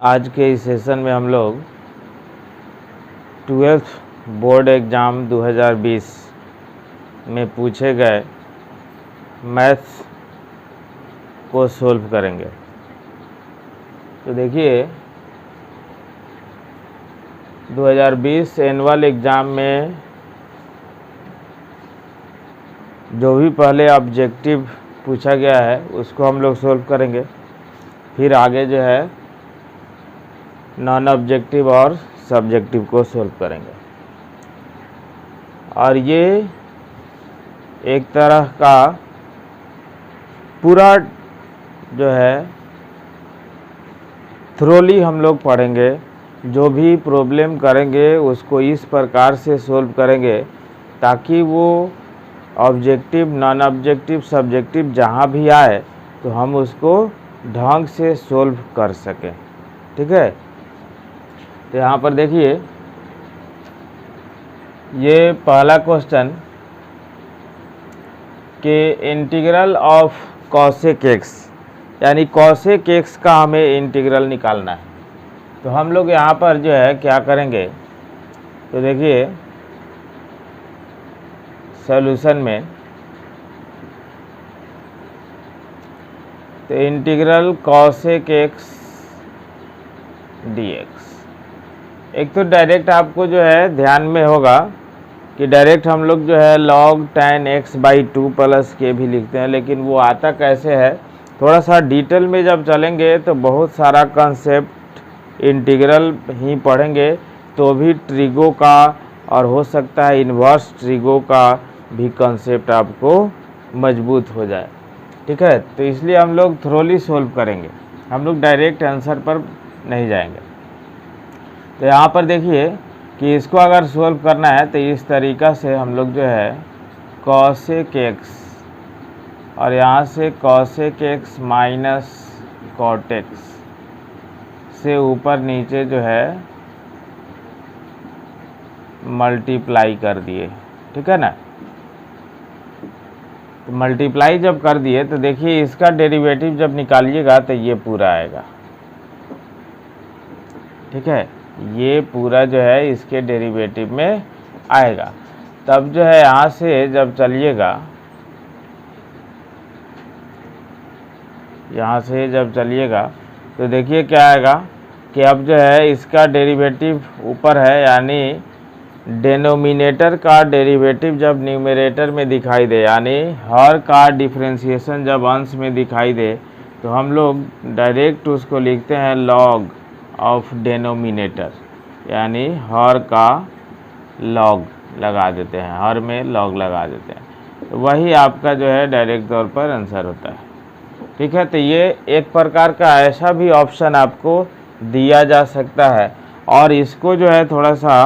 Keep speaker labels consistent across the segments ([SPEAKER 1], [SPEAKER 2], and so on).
[SPEAKER 1] आज के इस सेशन में हम लोग 12th बोर्ड एग्ज़ाम 2020 में पूछे गए मैथ्स को सोल्व करेंगे। तो देखिए 2020 एनुअल एग्ज़ाम में जो भी पहले ऑब्जेक्टिव पूछा गया है उसको हम लोग सोल्व करेंगे, फिर आगे जो है नॉन ऑब्जेक्टिव और सब्जेक्टिव को सोल्व करेंगे। और ये एक तरह का पूरा जो है थ्रोली हम लोग पढ़ेंगे। जो भी प्रॉब्लम करेंगे उसको इस प्रकार से सोल्व करेंगे ताकि वो ऑब्जेक्टिव, नॉन ऑब्जेक्टिव, सब्जेक्टिव जहाँ भी आए तो हम उसको ढंग से सोल्व कर सकें। ठीक है, तो यहाँ पर देखिए ये पहला क्वेश्चन कि इंटीग्रल ऑफ कॉसेक एक्स, यानी कॉसेक एक्स का हमें इंटीग्रल निकालना है। तो हम लोग यहाँ पर जो है क्या करेंगे, तो देखिए सॉल्यूशन में तो इंटीग्रल कॉसेक एक्स dx, एक तो डायरेक्ट आपको जो है ध्यान में होगा कि डायरेक्ट हम लोग जो है log tan x/2 प्लस के भी लिखते हैं, लेकिन वो आता कैसे है थोड़ा सा डिटेल में जब चलेंगे तो बहुत सारा कंसेप्ट इंटीग्रल ही पढ़ेंगे तो भी ट्रिगो का और हो सकता है इन्वर्स ट्रिगो का भी कंसेप्ट आपको मजबूत हो जाए। ठीक है, तो इसलिए हम लोग थ्रोली सोल्व करेंगे, हम लोग डायरेक्ट आंसर पर नहीं जाएंगे। तो यहाँ पर देखिए कि इसको अगर सोल्व करना है तो इस तरीक़ा से हम लोग जो है कॉसेक एक्स और यहाँ से cosec x minus cot x से ऊपर नीचे जो है मल्टीप्लाई कर दिए। ठीक है ना, तो मल्टीप्लाई जब कर दिए तो देखिए इसका डेरिवेटिव जब निकालिएगा तो ये पूरा आएगा। ठीक है, ये पूरा जो है इसके डेरिवेटिव में आएगा। तब जो है यहाँ से जब चलिएगा, यहाँ से जब चलिएगा तो देखिए क्या आएगा कि अब जो है इसका डेरिवेटिव ऊपर है, यानी डेनोमिनेटर का डेरिवेटिव जब न्यूमरेटर में दिखाई दे, यानी हर का डिफरेंशिएशन जब अंश में दिखाई दे तो हम लोग डायरेक्ट उसको लिखते हैं लॉग ऑफ डेनोमिनेटर, यानी हर का लॉग लगा देते हैं, हर में लॉग लगा देते हैं, तो वही आपका जो है डायरेक्ट तौर पर आंसर होता है। ठीक है, तो ये एक प्रकार का ऐसा भी ऑप्शन आपको दिया जा सकता है। और इसको जो है थोड़ा सा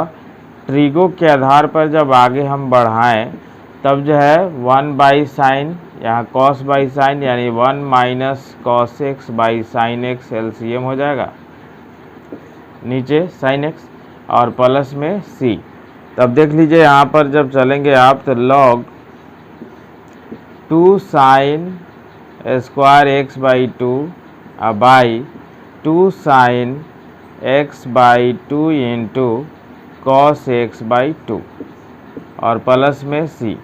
[SPEAKER 1] ट्रिगो के आधार पर जब आगे हम बढ़ाएं तब जो है 1/sin, यहाँ cos बाई साइन यानी 1 minus cos x by sine x LCM हो जाएगा, नीचे sin x और प्लस में c। तब देख लीजिए यहाँ पर जब चलेंगे आप तो log 2 sin square x by 2 by 2 sin x by 2 into cos x by 2 और प्लस में c,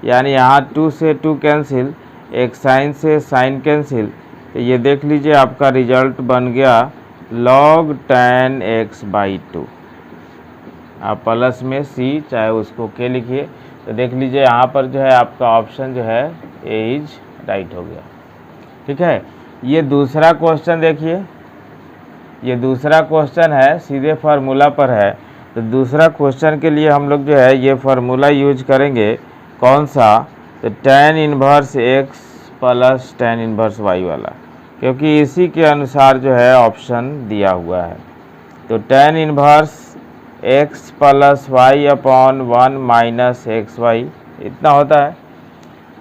[SPEAKER 1] यानी यहाँ 2 से 2 कैंसिल, एक साइन से साइन कैंसिल, तो ये देख लीजिए आपका रिजल्ट बन गया log tan x/2 आप प्लस में c, चाहे उसको के लिखिए। तो देख लीजिए यहाँ पर जो है आपका ऑप्शन जो है ए इज राइट हो गया। ठीक है, ये दूसरा क्वेश्चन देखिए, ये दूसरा क्वेश्चन है सीधे फार्मूला पर है। तो दूसरा क्वेश्चन के लिए हम लोग जो है ये फार्मूला यूज करेंगे, कौन सा, तो tan inverse x plus tan inverse y वाला, क्योंकि इसी के अनुसार जो है ऑप्शन दिया हुआ है। तो tan inverse x plus y upon 1 minus x y इतना होता है।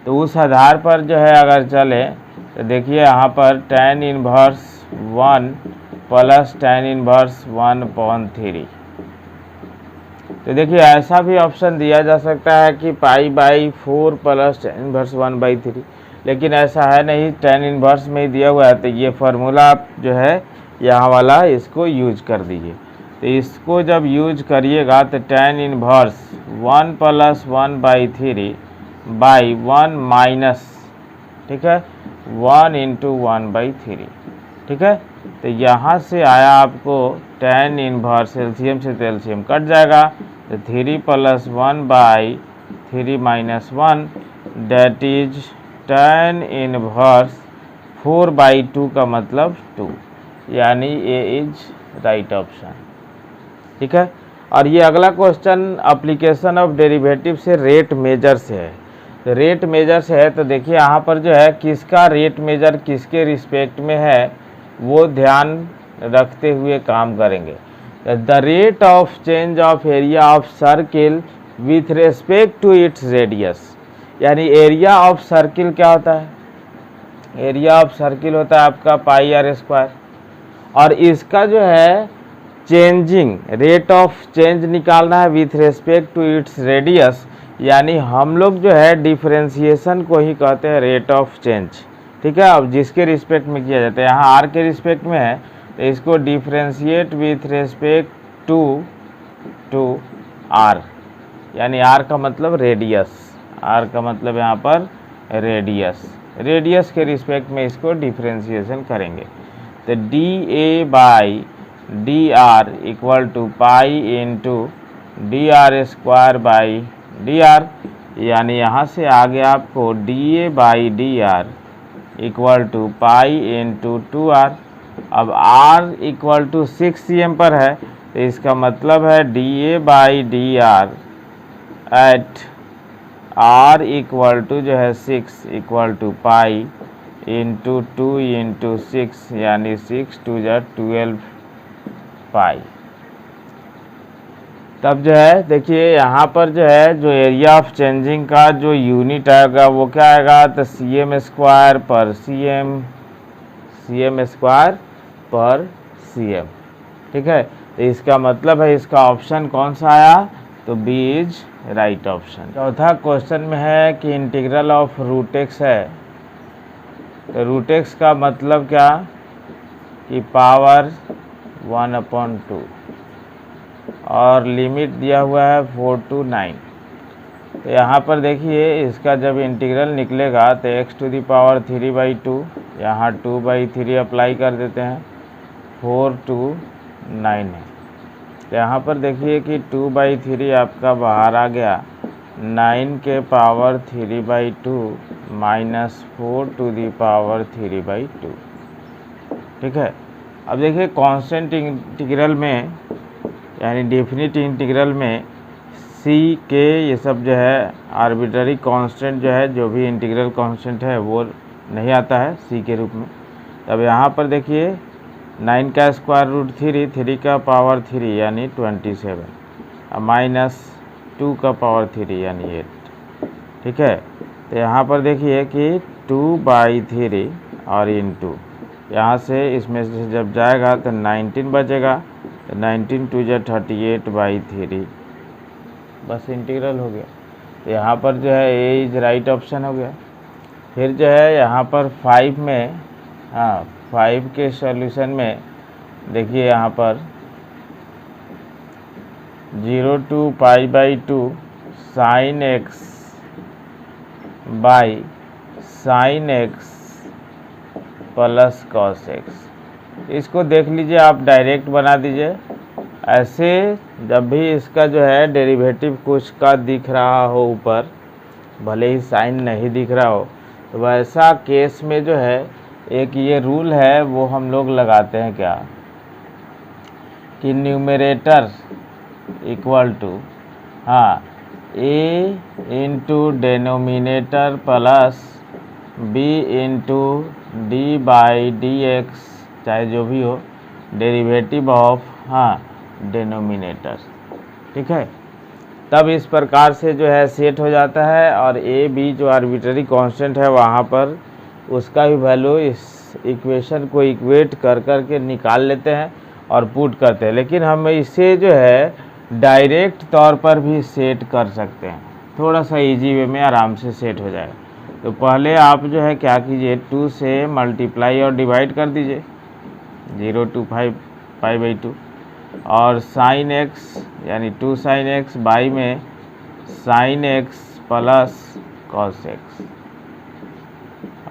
[SPEAKER 1] तो उस आधार पर जो है अगर चले तो देखिए यहाँ पर tan inverse 1 plus tan inverse 1/3, तो देखिए ऐसा भी ऑप्शन दिया जा सकता है कि π/4 प्लस tan इनवर्स 1/3, लेकिन ऐसा है नहीं, tan इनवर्स में ही दिया हुआ है। तो ये फार्मूला आप जो है यहाँ वाला इसको यूज कर दीजिए। तो इसको जब यूज करिएगा तो tan इनवर्स 1 + 1/3 बाई 1 माइनस, ठीक है, 1 × 1/3, ठीक है। तो यहाँ से आया आपको tan इनवर्स, एलसीएम से तो एलसीएम कट जाएगा, तो 3 + 1/3 - 1 डेट इज tan इनवर्स 4/2 का मतलब 2, यानी ए इज राइट ऑप्शन, ठीक है। और ये अगला क्वेश्चन एप्लीकेशन ऑफ डेरिवेटिव से रेट मेजर से है। तो रेट मेजर से है तो देखिए यहाँ पर जो है किसका रेट मेजर किसके रिस्पेक्ट में है वो ध्यान रखते हुए काम करेंगे। The rate of change of area of circle with respect to its radius, यानी एरिया ऑफ सर्किल क्या होता है, एरिया ऑफ सर्किल होता है आपका πr², और इसका जो है चेंजिंग रेट ऑफ चेंज निकालना है with respect to its radius, यानी हम लोग जो है डिफरेंशिएशन को ही कहते हैं रेट ऑफ चेंज, ठीक है। अब जिसके रिस्पेक्ट में किया जाता है, यहाँ आर के रिस्पेक्ट में है तो इसको differentiate with respect to r, यानी आर का मतलब रेडियस, आर का मतलब यहाँ पर रेडियस, रेडियस के रिस्पेक्ट में इसको डिफरेंशिएशन करेंगे। तो dA/dr = π × dr²/dr, यानी यहाँ से आ गया आपको dA/dr = π × 2r। अब r = 6 cm पर है तो इसका मतलब है dA/dr एट r = जो है 6 = π × 2 × 6, यानी 6 × 2 = 12 π। तब जो है देखिए यहाँ पर जो है जो एरिया ऑफ चेंजिंग का जो यूनिट आएगा वो क्या आएगा, तो cm² पर cm, ठीक है। तो इसका मतलब है इसका ऑप्शन कौन सा आया, तो बी इज राइट ऑप्शन। चौथा क्वेश्चन में है कि इंटीग्रल ऑफ √x है, तो √x का मतलब क्या कि पावर 1/2 और लिमिट दिया हुआ है 4 to 9। तो यहाँ पर देखिए इसका जब इंटीग्रल निकलेगा तो x⁴/2, यहाँ 2/3 अप्लाई कर देते हैं, 4 to 9 है। तो यहाँ पर देखिए कि 2/3 आपका बाहर आ गया, 9 के पावर 3/2 - 4 to the power 3/2, ठीक है। अब देखिए कांस्टेंट इंटीग्रल में यानी डेफिनिट इंटीग्रल में सी के ये सब जो है आर्बिट्ररी कांस्टेंट जो है, जो भी इंटीग्रल कांस्टेंट है वो नहीं आता है सी के रूप में। तब यहाँ पर देखिए 9 का √3, 3 का पावर 3 यानी 27, -2 का पावर 3 यानी 8, ठीक है। तो यहाँ पर देखिए कि 2/3 और इंटू यहाँ से इसमें से जब जाएगा तो 19 बचेगा, तो 19 × 2 = 38/3, बस इंटीग्रल हो गया। तो यहाँ पर जो है ए इज राइट ऑप्शन हो गया। फिर जो है यहाँ पर 5 में, हाँ 5 के सॉल्यूशन में देखिए यहाँ पर 0 to π/2 sin x sin x + cos x, इसको देख लीजिए, आप डायरेक्ट बना दीजिए। ऐसे जब भी इसका जो है डेरिवेटिव कुछ का दिख रहा हो ऊपर, भले ही साइन नहीं दिख रहा हो, तो वैसा केस में जो है एक ये रूल है वो हम लोग लगाते हैं क्या, कि न्यूमरेटर = हाँ a × denominator plus b × d/dx, चाहे जो भी हो, डेरिवेटिव ऑफ हाँ डेनोमिनेटर, ठीक है। तब इस प्रकार से जो है सेट हो जाता है, और ए बी जो आर्बिट्ररी कांस्टेंट है वहाँ पर उसका भी वैल्यू इस इक्वेशन को इक्वेट कर के निकाल लेते हैं और पुट करते हैं। लेकिन हम इसे जो है डायरेक्ट तौर पर भी सेट कर सकते हैं, थोड़ा सा इजी वे में आराम से सेट हो जाएगा। तो पहले आप जो है क्या कीजिए, 2 से मल्टीप्लाई और डिवाइड कर दीजिए, 0 to पाई बाई 2, और साइन एक्स यानी 2 साइन एक्स बाई में sign x plus cos X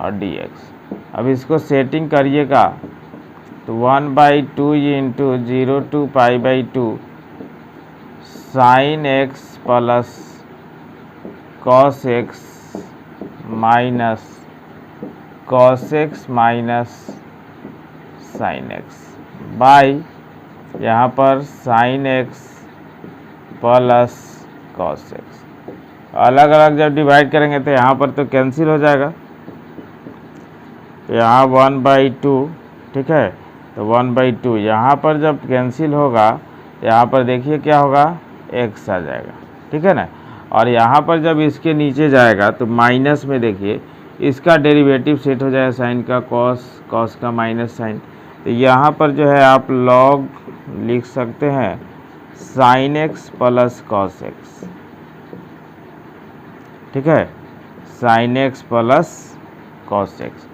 [SPEAKER 1] और डी एक्स। अब इसको सेटिंग करिएगा तो 1/2 into 0 to pi by 2 sign x plus cos x minus cos x minus sine x by यहाँ पर sign x plus cos x. अलग अलग जब डिवाइड करेंगे तो यहाँ पर तो कैंसिल हो जाएगा, तो यहाँ 1/2, ठीक है, तो 1/2 यहाँ पर जब कैंसिल होगा यहाँ पर देखिए क्या होगा, x आ जाएगा, ठीक है ना। और यहाँ पर जब इसके नीचे जाएगा तो माइनस में देखिए इसका डेरिवेटिव सेट हो जाएगा, साइन का कॉस का माइनस साइन, तो यहाँ पर जो है आप लॉग लिख सकते हैं sine x plus cos x, ठीक है, sine x plus cos x.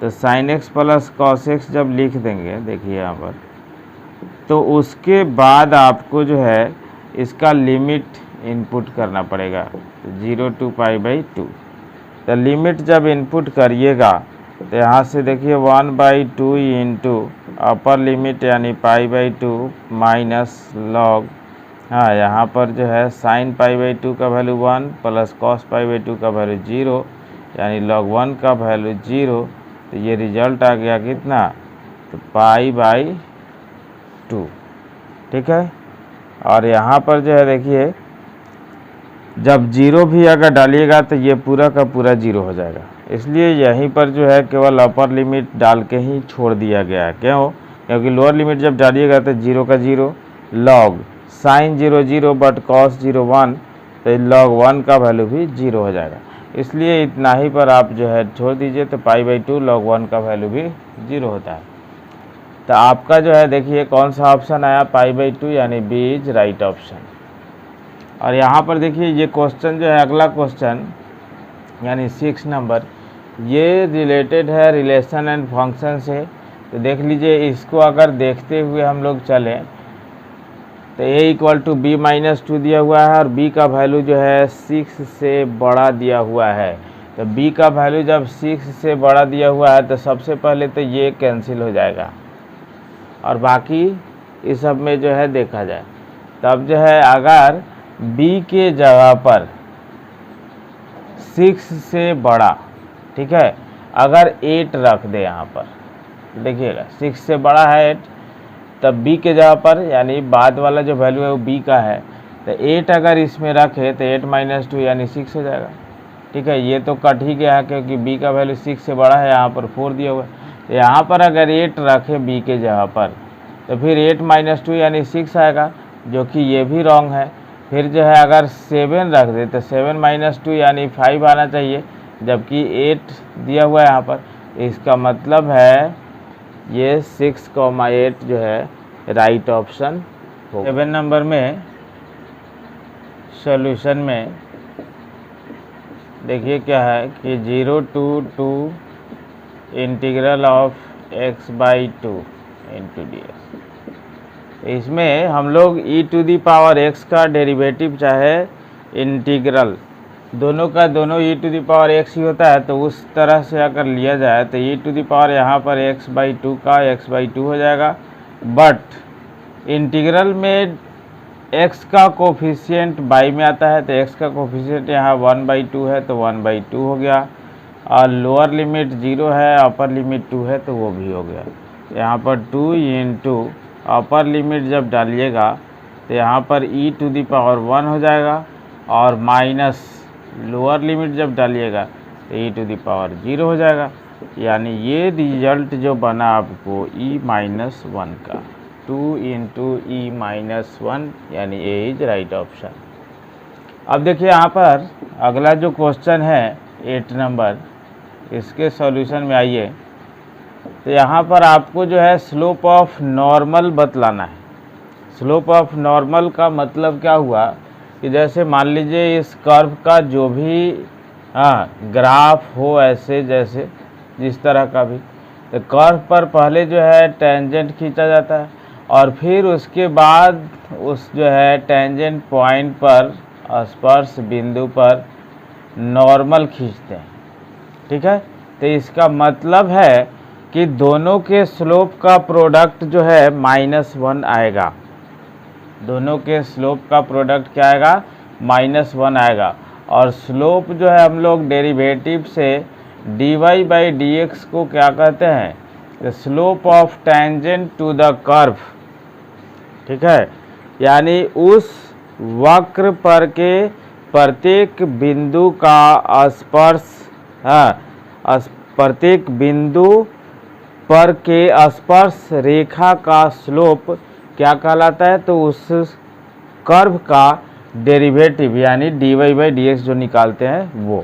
[SPEAKER 1] तो sine x plus cos x जब लिख देंगे देखिए यहाँ पर, तो उसके बाद आपको जो है इसका लिमिट इनपुट करना पड़ेगा, तो 0 to पाई बाई 2। तो लिमिट जब इनपुट करिएगा तो यहाँ से देखिए 1/2 इंटू अपर लिमिट यानी पाई बाई 2 माइनस लॉग, हाँ यहाँ पर जो है साइन पाई बाई 2 का value 1 plus cos pi by 2 का वैल्यू 0 यानी लॉग 1 का वैल्यू 0। तो ये रिजल्ट आ गया कितना, तो पाई बाई 2, ठीक है। और यहाँ पर जो है देखिए जब 0 भी अगर डालिएगा तो ये पूरा का पूरा 0 हो जाएगा, इसलिए यहीं पर जो है केवल अपर लिमिट डाल के ही छोड़ दिया गया है। क्यों, क्योंकि लोअर लिमिट जब डालिएगा तो 0 का 0 लॉग साइन 0 0 बट कॉस 0 1, तो लॉग 1 का वैल्यू भी 0 हो जाएगा, इसलिए इतना ही पर आप जो है छोड़ दीजिए, तो पाई बाई 2 लॉग 1 का वैल्यू भी 0 होता है। तो आपका जो है देखिए कौन सा ऑप्शन आया, पाई बाई 2 यानी बी इज राइट ऑप्शन। और यहाँ पर देखिए ये क्वेश्चन जो है अगला क्वेश्चन यानी 6 नंबर, ये रिलेटेड है रिलेशन एंड फंक्शन से। तो देख लीजिए इसको अगर देखते हुए हम लोग चलें तो a equal to b minus 2 दिया हुआ है और b का वैल्यू जो है 6 से बड़ा दिया हुआ है। तो b का वैल्यू जब 6 से बड़ा दिया हुआ है तो सबसे पहले तो ये कैंसिल हो जाएगा और बाकी इस सब में जो है देखा जाए, तब जो है अगर b के जगह पर 6 से बड़ा, ठीक है, अगर 8 रख दे यहाँ पर, देखिएगा 6 से बड़ा है 8, तब b के जगह पर यानी बाद वाला जो वैल्यू है वो b का है, तो 8 अगर इसमें रखे तो 8 माइनस 2 यानी 6 हो जाएगा, ठीक है। ये तो कट ही गया है क्योंकि b का वैल्यू 6 से बड़ा है, यहाँ पर 4 दिया हुआ है, तो यहाँ पर अगर 8 रखे b के जगह पर तो फिर 8 माइनस 2 यानी 6 आएगा, जो कि ये भी रॉन्ग है। फिर जो है अगर 7 रख दे तो 7 माइनस 2 यानी 5 आना चाहिए, जबकि 8 दिया हुआ है यहाँ पर, इसका मतलब है ये 6,8 जो है राइट ऑप्शन हो। 7 नंबर में सॉल्यूशन में देखिए क्या है कि 0 to 2 integral of x by 2 into D x. इसमें हम लोग e to the power x का डेरिवेटिव चाहे इंटीग्रल, दोनों का दोनों e to the power x ही होता है, तो उस तरह से अगर लिया जाए तो e टू दी पावर यहाँ पर x बाई 2 का x बाई 2 हो जाएगा। बट इंटीग्रल में x का कोफिशिएंट बाई में आता है, तो x का कोफिशिएंट यहाँ 1/2 है तो 1/2 हो गया, और लोअर लिमिट 0 है, अपर लिमिट 2 है तो वो भी हो गया। यहाँ पर 2 इंटू अपर लिमिट जब डालिएगा तो यहाँ पर e टू दी पावर 1 हो जाएगा, और माइनस लोअर लिमिट जब डालिएगा तो e टू दी पावर 0 हो जाएगा, यानी ये रिजल्ट जो बना आपको e माइनस 1 का, 2 इंटू ई माइनस 1 यानी ए इज राइट ऑप्शन। अब देखिए यहाँ पर अगला जो क्वेश्चन है 8 नंबर, इसके सॉल्यूशन में आइए, तो यहाँ पर आपको जो है स्लोप ऑफ नॉर्मल बतलाना है। स्लोप ऑफ नॉर्मल का मतलब क्या हुआ कि जैसे मान लीजिए इस कर्व का जो भी ग्राफ हो, ऐसे जैसे जिस तरह का भी, तो कर्व पर पहले जो है टेंजेंट खींचा जाता है और फिर उसके बाद उस जो है टेंजेंट पॉइंट पर स्पर्श बिंदु पर नॉर्मल खींचते हैं। ठीक है, तो इसका मतलब है कि दोनों के स्लोप का प्रोडक्ट जो है -1 आएगा। दोनों के स्लोप का प्रोडक्ट क्या आएगा? -1 आएगा। और स्लोप जो है हम लोग डेरिवेटिव से dy/dx को क्या कहते हैं? The slope of tangent to the curve. ठीक है, यानी उस वक्र पर के प्रत्येक बिंदु का स्पर्श, प्रत्येक बिंदु पर के स्पर्श रेखा का स्लोप क्या कहलाता है? तो उस कर्व का डेरिवेटिव यानी dy/dx जो निकालते हैं वो।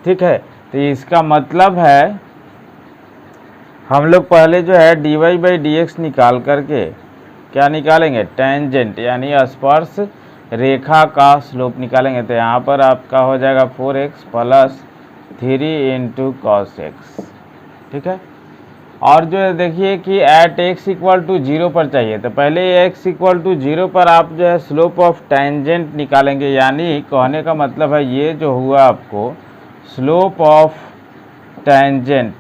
[SPEAKER 1] ठीक है, तो इसका मतलब है हम लोग पहले जो है dy/dx निकाल करके क्या निकालेंगे? टेंजेंट यानी स्पर्श रेखा का स्लोप निकालेंगे। तो यहाँ पर आपका हो जाएगा 4x + 3 × cos x। ठीक है, और जो है देखिए कि एट x = 0 पर चाहिए, तो पहले x = 0 पर आप जो है स्लोप ऑफ टेंजेंट निकालेंगे। यानी कहने का मतलब है ये जो हुआ आपको slope of tangent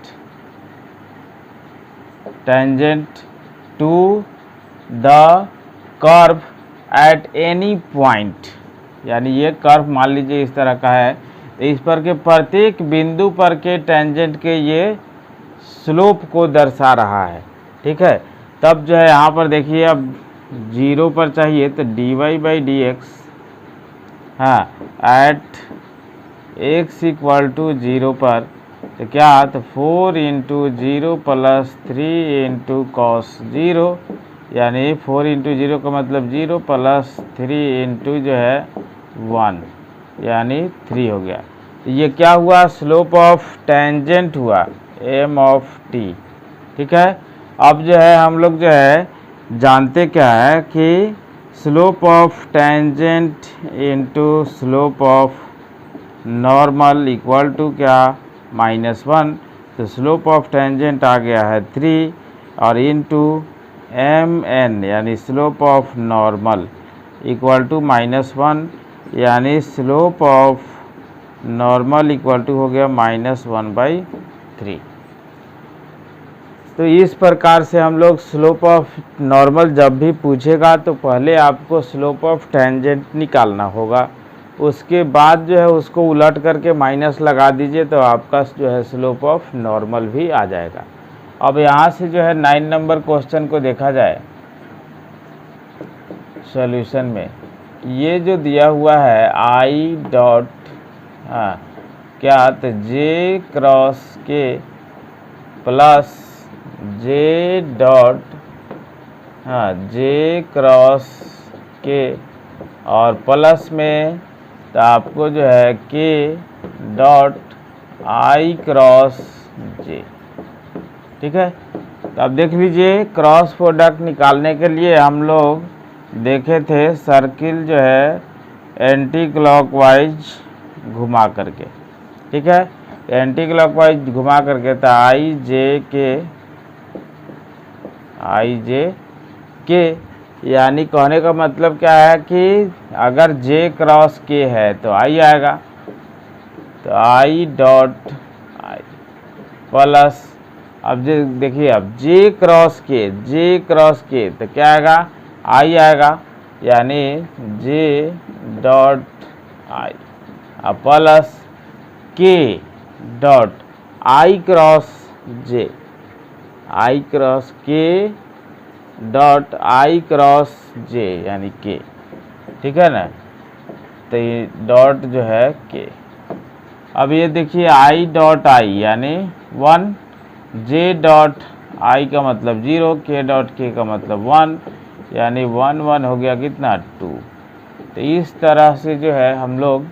[SPEAKER 1] to the curve at any point, यानी ये कर्व मान लीजिए इस तरह का है, तो इस पर के प्रत्येक बिंदु पर के टेंजेंट के ये स्लोप को दर्शा रहा है। ठीक है, तब जो है यहाँ पर देखिए अब 0 पर चाहिए तो dy/dx एट x = 0 पर तो क्या? तो 4 × 0 + 3 × cos 0, यानी 4 × 0 का मतलब 0 + 3 × जो है 1 यानी 3 हो गया। तो ये क्या हुआ? स्लोप ऑफ टेंजेंट हुआ m(t). ठीक है, अब जो है हम लोग जो है जानते क्या है कि slope of tangent into slope of normal equal to क्या? -1। तो स्लोप ऑफ टेंजेंट आ गया है 3 और इनटू mn यानी slope of normal equal to -1, यानी slope of normal equal to हो गया -1/3। तो इस प्रकार से हम लोग स्लोप ऑफ नॉर्मल जब भी पूछेगा तो पहले आपको स्लोप ऑफ टेंजेंट निकालना होगा, उसके बाद जो है उसको उलट करके माइनस लगा दीजिए तो आपका जो है स्लोप ऑफ नॉर्मल भी आ जाएगा। अब यहाँ से जो है 9 नंबर क्वेश्चन को देखा जाए सॉल्यूशन में, ये जो दिया हुआ है I डॉट क्या? तो J cross K plus J dot J cross K और प्लस में तो आपको जो है K dot I cross J। ठीक है, तो अब देख लीजिए क्रॉस प्रोडक्ट निकालने के लिए हम लोग देखे थे सर्किल जो है एंटी क्लॉकवाइज घुमा करके। ठीक है, एंटी क्लॉकवाइज घुमा करके तो I J K, यानी कहने का मतलब क्या है कि अगर J क्रॉस K है तो I आएगा, तो I डॉट I प्लस अब देखिए अब J क्रॉस K तो क्या आएगा? I आएगा, यानी J dot I plus K dot I cross J dot I cross J यानी K। ठीक है ना, तो ये डॉट जो है K। अब ये देखिए I डॉट I यानी 1, J डॉट I का मतलब 0, K डॉट K का मतलब 1, यानी 1 1 हो गया कितना? 2। तो इस तरह से जो है हम लोग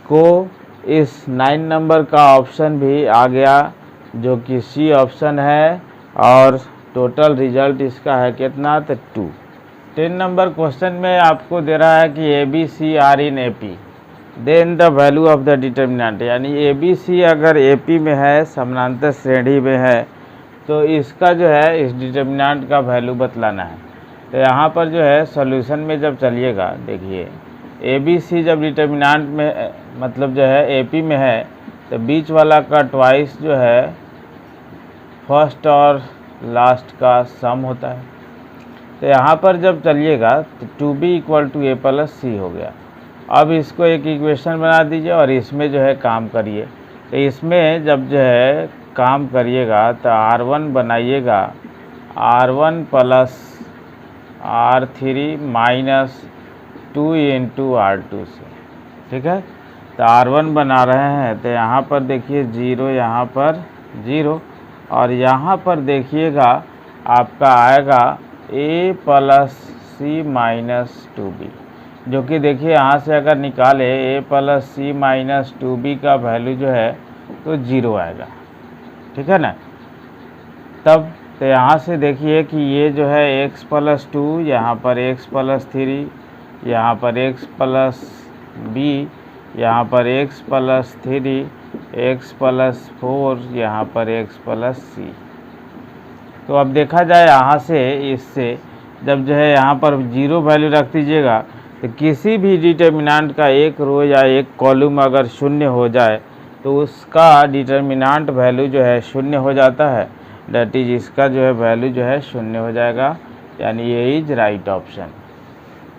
[SPEAKER 1] को इस 9 नंबर का ऑप्शन भी आ गया जो कि C ऑप्शन है और टोटल रिजल्ट इसका है कितना? तो 2। 10 नंबर क्वेश्चन में आपको दे रहा है कि ABC are in AP। Then the value of the determinant, यानी ए बी सी अगर ए पी में है, समानांतर श्रेणी में है, तो इसका जो है इस डिटर्मिनेंट का वैल्यू बतलाना है। तो यहाँ पर जो है सॉल्यूशन में जब चलिएगा, देखिए ए बी सी जब डिटर्मिनेंट में मतलब जो है ए पी में है, तो बीच वाला का ट्वाइस जो है फर्स्ट और लास्ट का सम होता है। तो यहाँ पर जब चलिएगा तो 2b equal to a plus c हो गया। अब इसको एक इक्वेशन बना दीजिए और इसमें जो है काम करिए। तो इसमें जब जो है काम करिएगा तो R1 बनाइएगा R1 plus R3 minus 2 into R2 से, ठीक है। तो R1 बना रहे हैं, तो यहाँ पर देखिए 0, यहाँ पर 0, और यहाँ पर देखिएगा आपका आएगा a plus C minus 2b, जो कि देखिए यहाँ से अगर निकाले a plus C minus 2b का वैल्यू जो है तो 0 आएगा, ठीक है ना। तब तो यहाँ से देखिए कि ये जो है x प्लस 2, यहाँ पर x प्लस 3, यहाँ पर x प्लस b, यहाँ पर x प्लस 3, x प्लस 4, यहाँ पर x प्लस c। तो अब देखा जाए यहाँ से, इससे जब जो है यहाँ पर 0 वैल्यू रख दीजिएगा, तो किसी भी डिटर्मिनेंट का एक रो या एक कॉलम अगर शून्य हो जाए तो उसका डिटर्मिनेंट वैल्यू जो है शून्य हो जाता है। दैट इज इसका जो है वैल्यू जो है शून्य हो जाएगा, यानी ये इज राइट ऑप्शन।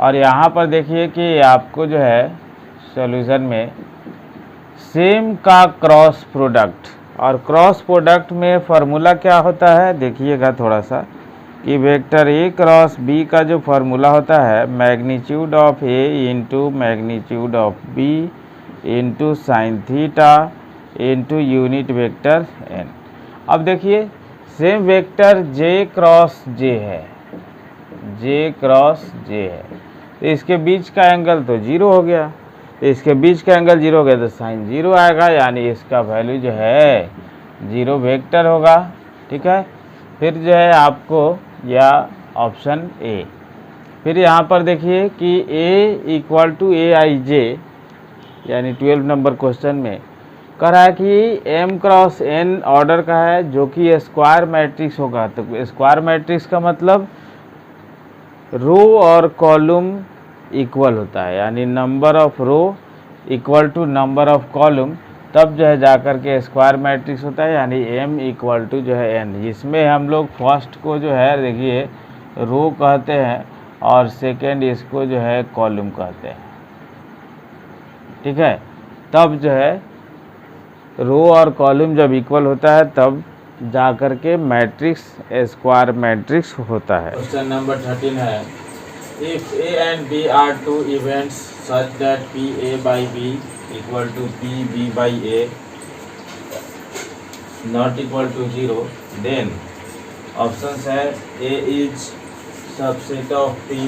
[SPEAKER 1] और यहाँ पर देखिए कि आपको जो है सॉल्यूशन में सेम का क्रॉस प्रोडक्ट, और क्रॉस प्रोडक्ट में फार्मूला क्या होता है देखिएगा थोड़ा सा, कि वेक्टर ए क्रॉस बी का जो फार्मूला होता है magnitude of A into magnitude of B into sine theta into unit vector N. अब देखिए same vector J cross J है, जे क्रॉस जे है, तो इसके बीच का एंगल तो 0 हो गया, तो इसके बीच का एंगल 0 हो गया तो साइन 0 आएगा, यानी इसका वैल्यू जो है 0 वेक्टर होगा, ठीक है। फिर जो है आपको या ऑप्शन ए। फिर यहाँ पर देखिए कि a इक्वल टू ए आई जे, यानी 12 नंबर क्वेश्चन में कह रहा है कि m क्रॉस n ऑर्डर का है, जो कि स्क्वायर मैट्रिक्स होगा। तो स्क्वायर मैट्रिक्स का मतलब रो और कॉलम इक्वल होता है, यानी number of row equal to number of column, तब जो है जाकर के स्क्वायर मैट्रिक्स होता है, यानी m इक्वल टू जो है n। इसमें हम लोग फर्स्ट को जो है देखिए रो कहते हैं और सेकंड इसको जो है कॉलम कहते हैं, ठीक है। तब जो है रो और कॉलम जब इक्वल होता है तब जाकर के मैट्रिक्स स्क्वायर मैट्रिक्स होता है। क्वेश्चन नंबर 13 है, if a and b are two events such that pa by b equal to pb by a not equal to 0, then options है a is subset of p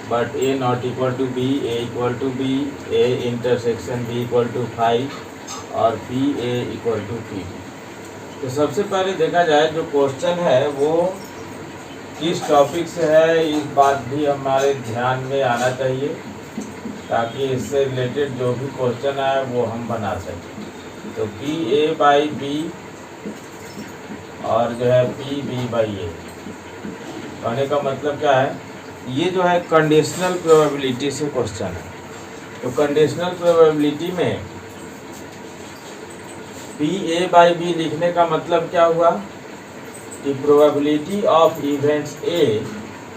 [SPEAKER 1] but a not equal to b, a equal to b, a intersection b equal to 5 और p a equal to p। तो सबसे पहले देखा जाए जो question है वो किस टॉपिक से है, इस बात भी हमारे ध्यान में आना चाहिए, ताकि इससे रिलेटेड जो भी क्वेश्चन आए वो हम बना सकें। तो पी ए बाई बी और जो है पी बी बाई ए, कहने का मतलब क्या है, ये जो है कंडीशनल प्रोबेबिलिटी से क्वेश्चन है। तो कंडीशनल प्रोबेबिलिटी में पी ए बाई बी लिखने का मतलब क्या हुआ कि probability of events A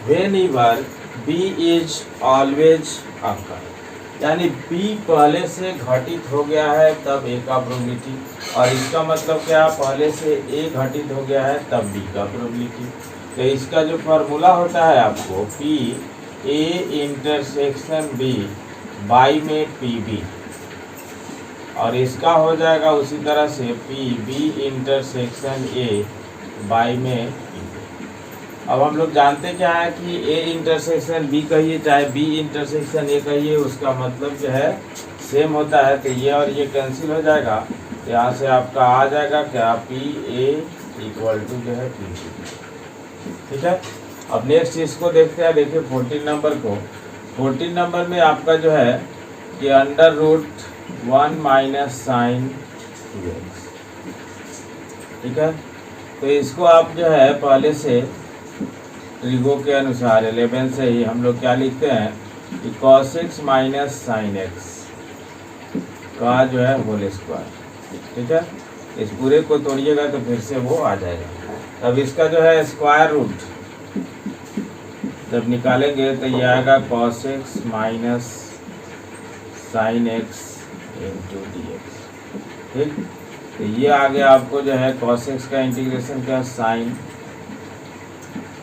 [SPEAKER 1] whenever B is always occur, यानी बी पहले से घटित हो गया है तब ए का प्रोबेबिलिटी, और इसका मतलब क्या, पहले से ए घटित हो गया है तब बी का प्रोबेबिलिटी। तो इसका जो फार्मूला होता है आपको P A intersection B by में पी बी, और इसका हो जाएगा उसी तरह से P B intersection A by में पी। अब हम लोग जानते क्या है कि ए इंटरसेक्शन बी कहिए चाहे बी इंटरसेक्शन ए कहिए, उसका मतलब जो है सेम होता है। तो ये और ये कैंसिल हो जाएगा, तो यहाँ से आपका आ जाएगा क्या, पी ए इक्वल टू जो है पी बी, ठीक है। अब नेक्स्ट इसको देखते हैं, देखिए 14 नंबर को। 14 नंबर में आपका जो है कि under root 1 minus sine 2x। ठीक है, तो इसको आप जो है पहले से ट्रिगो के अनुसार 11 से ही हम लोग क्या लिखते हैं कि cos x minus sine x का जो है होल स्क्वायर। ठीक है, इस पूरे को तोड़िएगा तो फिर से वो आ जाएगा। अब इसका जो है स्क्वायर रूट जब निकालेंगे तो ये आएगा cos x minus sine x into D x. ठीक, तो ये आगे आपको जो है cos x का इंटीग्रेशन क्या साइन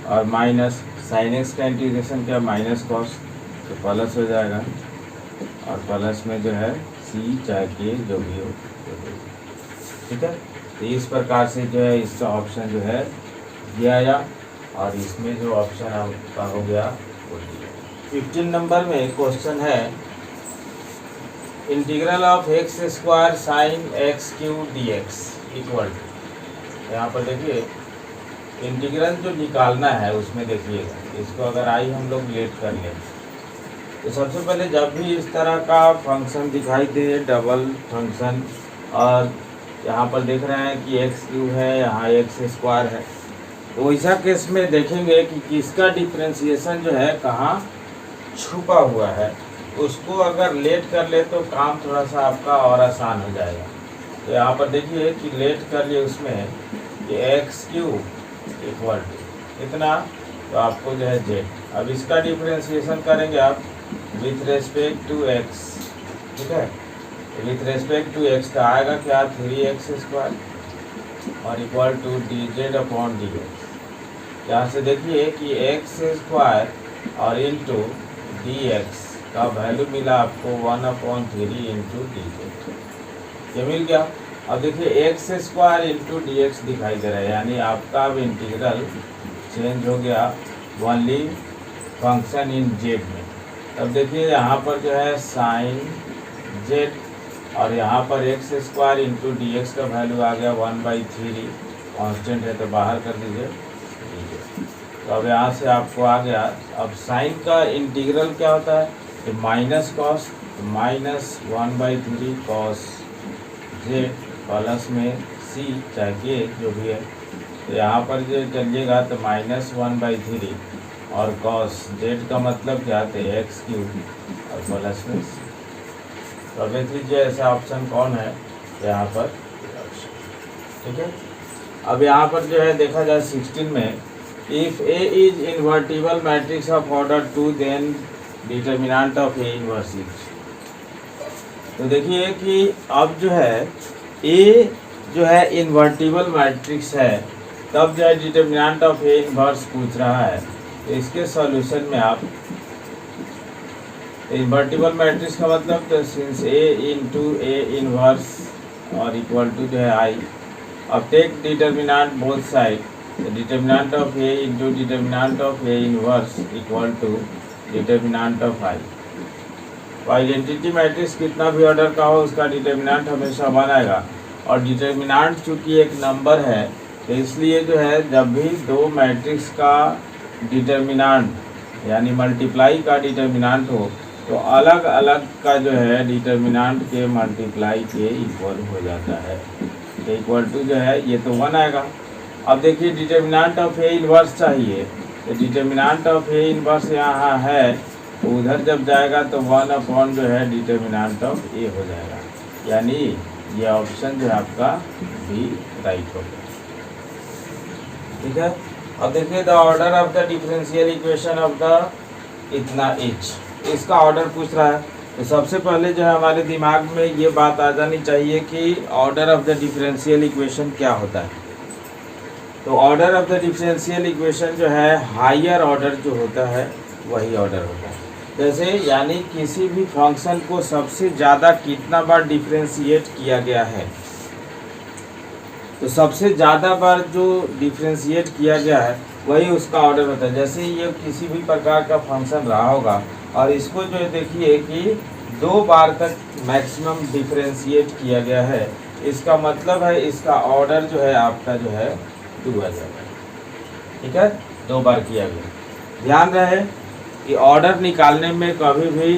[SPEAKER 1] और माइनस साइन x का इंटीग्रेशन क्या माइनस कॉस, तो प्लस हो जाएगा और प्लस में जो है सी चाहे के जो भी हो। ठीक है, तो इस प्रकार से जो है इसका ऑप्शन जो है दिया गया और इसमें जो ऑप्शन आपका हो गया वो दिया। 15 नंबर में क्वेश्चन है integral of X square sine X cube D X equal to, यहाँ पर देखिए इंटीग्रल जो निकालना है उसमें देखिएगा इसको अगर आई हम लोग लेट कर लें तो सबसे पहले जब भी इस तरह का फंक्शन दिखाई दे डबल फंक्शन और यहाँ पर देख रहे हैं कि एक्स क्यूब है यहाँ एक्स स्क्वायर है, तो वैसा केस में देखेंगे कि किसका डिफ्रेंशिएशन जो है कहाँ छुपा हुआ है, उसको अगर लेट कर ले तो काम थोड़ा सा आपका और आसान हो जाएगा। तो यहाँ पर देखिए कि लेट कर लिए उसमें कि एक्स क्यूब इक्वल टू इतना, तो आपको जो है जेड। अब इसका डिफ्रेंशिएशन करेंगे आप विथ रेस्पेक्ट टू एक्स। ठीक है, विथ रेस्पेक्ट टू एक्स का आएगा क्या 3x स्क्वायर और equal to D Z upon D X. यहाँ से देखिए कि एक्स स्क्वायर और इंटू डी एक्स का वैल्यू मिला आपको 1/3 इंटू डी जेड, ये मिल गया। अब देखिए x square into D x दिखाई दे रहा है, यानी आपका अब इंटीग्रल चेंज हो गया ओनली फंक्शन इन जेड में। अब देखिए यहाँ पर जो है साइन जेड और यहाँ पर x square into D X का वैल्यू आ गया 1/3, कांस्टेंट है तो बाहर कर दीजिए। तो अब यहाँ से आपको आ गया, अब साइन का इंटीग्रल क्या होता है तो minus cos, minus 1/3 cos Z plus में सी चाहे के जो भी है, तो यहाँ पर जो चलिएगा तो माइनस 1/3 और कॉस जेड का मतलब क्या है एक्स क्यूब और प्लस में सी। तो अब देख लीजिए ऐसा ऑप्शन कौन है यहाँ पर। ठीक है, अब यहाँ पर जो है देखा जाए 16 में if A is invertible matrix of order 2 then determinant of A inverse is. तो देखिए कि अब जो है ए जो है इन्वर्टिबल मैट्रिक्स है, तब जो है डिटर्मिनेंट ऑफ ए इनवर्स पूछ रहा है, तो इसके सॉल्यूशन में आप इन्वर्टिबल मैट्रिक्स का मतलब तो since A into A inverse और इक्वल टू जो है आई। अब टेक डिटर्मिनेंट बोथ साइड, तो determinant of A into determinant of A inverse equal to determinant of I. Identity matrix कितना भी ऑर्डर का हो उसका डिटर्मिनेंट हमेशा 1 आएगा और डिटर्मिनेंट चूँकि एक नंबर है तो इसलिए जो है जब भी दो मैट्रिक्स का डिटर्मिनेंट यानी मल्टीप्लाई का डिटर्मिनेंट हो तो अलग अलग का जो है डिटर्मिनेंट के मल्टीप्लाई के इक्वल हो जाता है। तो इक्वल टू जो है ये तो 1 आएगा। अब देखिए डिटर्मिनेंट ऑफ ए इनवर्स चाहिए, तो डिटर्मिनेंट ऑफ ए इनवर्स यहाँ है तो उधर जब जाएगा तो 1 अपॉन जो है डिटर्मिनेंट ऑफ ए हो जाएगा, यानी ये ऑप्शन जो है आपका भी राइट हो गया। ठीक है, अब देखिए the order of the differential equation of the इतना एच, इसका ऑर्डर पूछ रहा है। तो सबसे पहले जो है हमारे दिमाग में ये बात आ जानी चाहिए कि order of the differential equation क्या होता है। तो order of the differential equation जो है हायर ऑर्डर जो होता है वही ऑर्डर होता है। जैसे यानी किसी भी फंक्शन को सबसे ज़्यादा कितना बार डिफरेंशिएट किया गया है, तो सबसे ज़्यादा बार जो डिफरेंशिएट किया गया है वही उसका ऑर्डर होता है। जैसे ये किसी भी प्रकार का फंक्शन रहा होगा और इसको जो है देखिए कि 2 बार तक मैक्सिमम डिफरेंशिएट किया गया है, इसका मतलब है इसका ऑर्डर जो है आपका जो है 2 आ जाएगा। ठीक है, 2 बार किया गया। ध्यान रहे कि ऑर्डर निकालने में कभी भी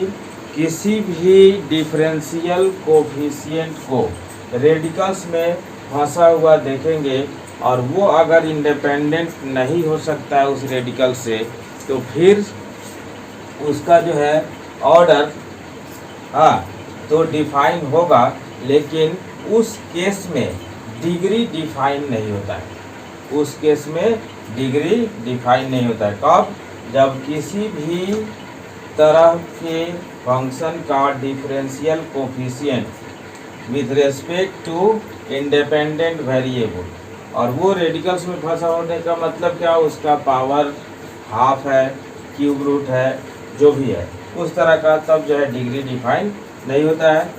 [SPEAKER 1] किसी भी डिफरेंशियल कोफिशिएंट को रेडिकल्स में फंसा हुआ देखेंगे और वो अगर इंडिपेंडेंट नहीं हो सकता है उस रेडिकल से, तो फिर उसका जो है ऑर्डर तो डिफाइन होगा, लेकिन उस केस में डिग्री डिफाइन नहीं होता है। उस केस में डिग्री डिफाइन नहीं होता है। कब? जब किसी भी तरह के फंक्शन का differential coefficient with respect to independent variable, और वो रेडिकल्स में फंसा होने का मतलब क्या, उसका पावर हाफ है, क्यूब रूट है, जो भी है उस तरह का, तब जो है डिग्री डिफाइन नहीं होता है।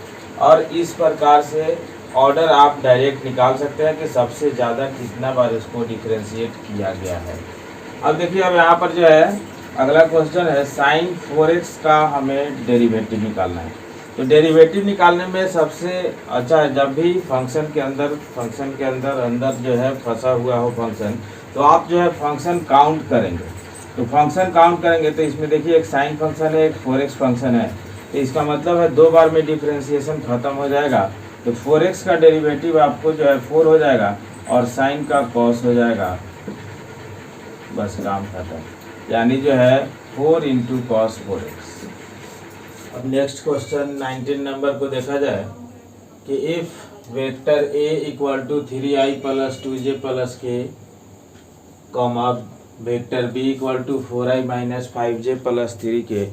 [SPEAKER 1] और इस प्रकार से ऑर्डर आप डायरेक्ट निकाल सकते हैं कि सबसे ज़्यादा कितना बार उसको डिफरेंशिएट किया गया है। अब देखिए, अब यहाँ पर जो है अगला क्वेश्चन है sin 4x का हमें डेरिवेटिव निकालना है। तो डेरिवेटिव निकालने में सबसे अच्छा है, जब भी फंक्शन के अंदर जो है फंसा हुआ हो फंक्शन, तो आप जो है फंक्शन काउंट करेंगे। तो फंक्शन काउंट करेंगे तो इसमें देखिए एक साइन फंक्शन है, एक 4x फंक्शन है, तो इसका मतलब है 2 बार में डिफरेंशिएशन खत्म हो जाएगा। तो 4x का डेरिवेटिव आपको जो है 4 हो जाएगा और साइन का कॉस हो जाएगा, बस काम खत्म, यानी जो है 4 इंटू कॉस 4x। अब नेक्स्ट क्वेश्चन 19 नंबर को देखा जाए कि if vector a equal to 3i plus 2j plus k comma vector b equal to 4i minus 5j plus 3k,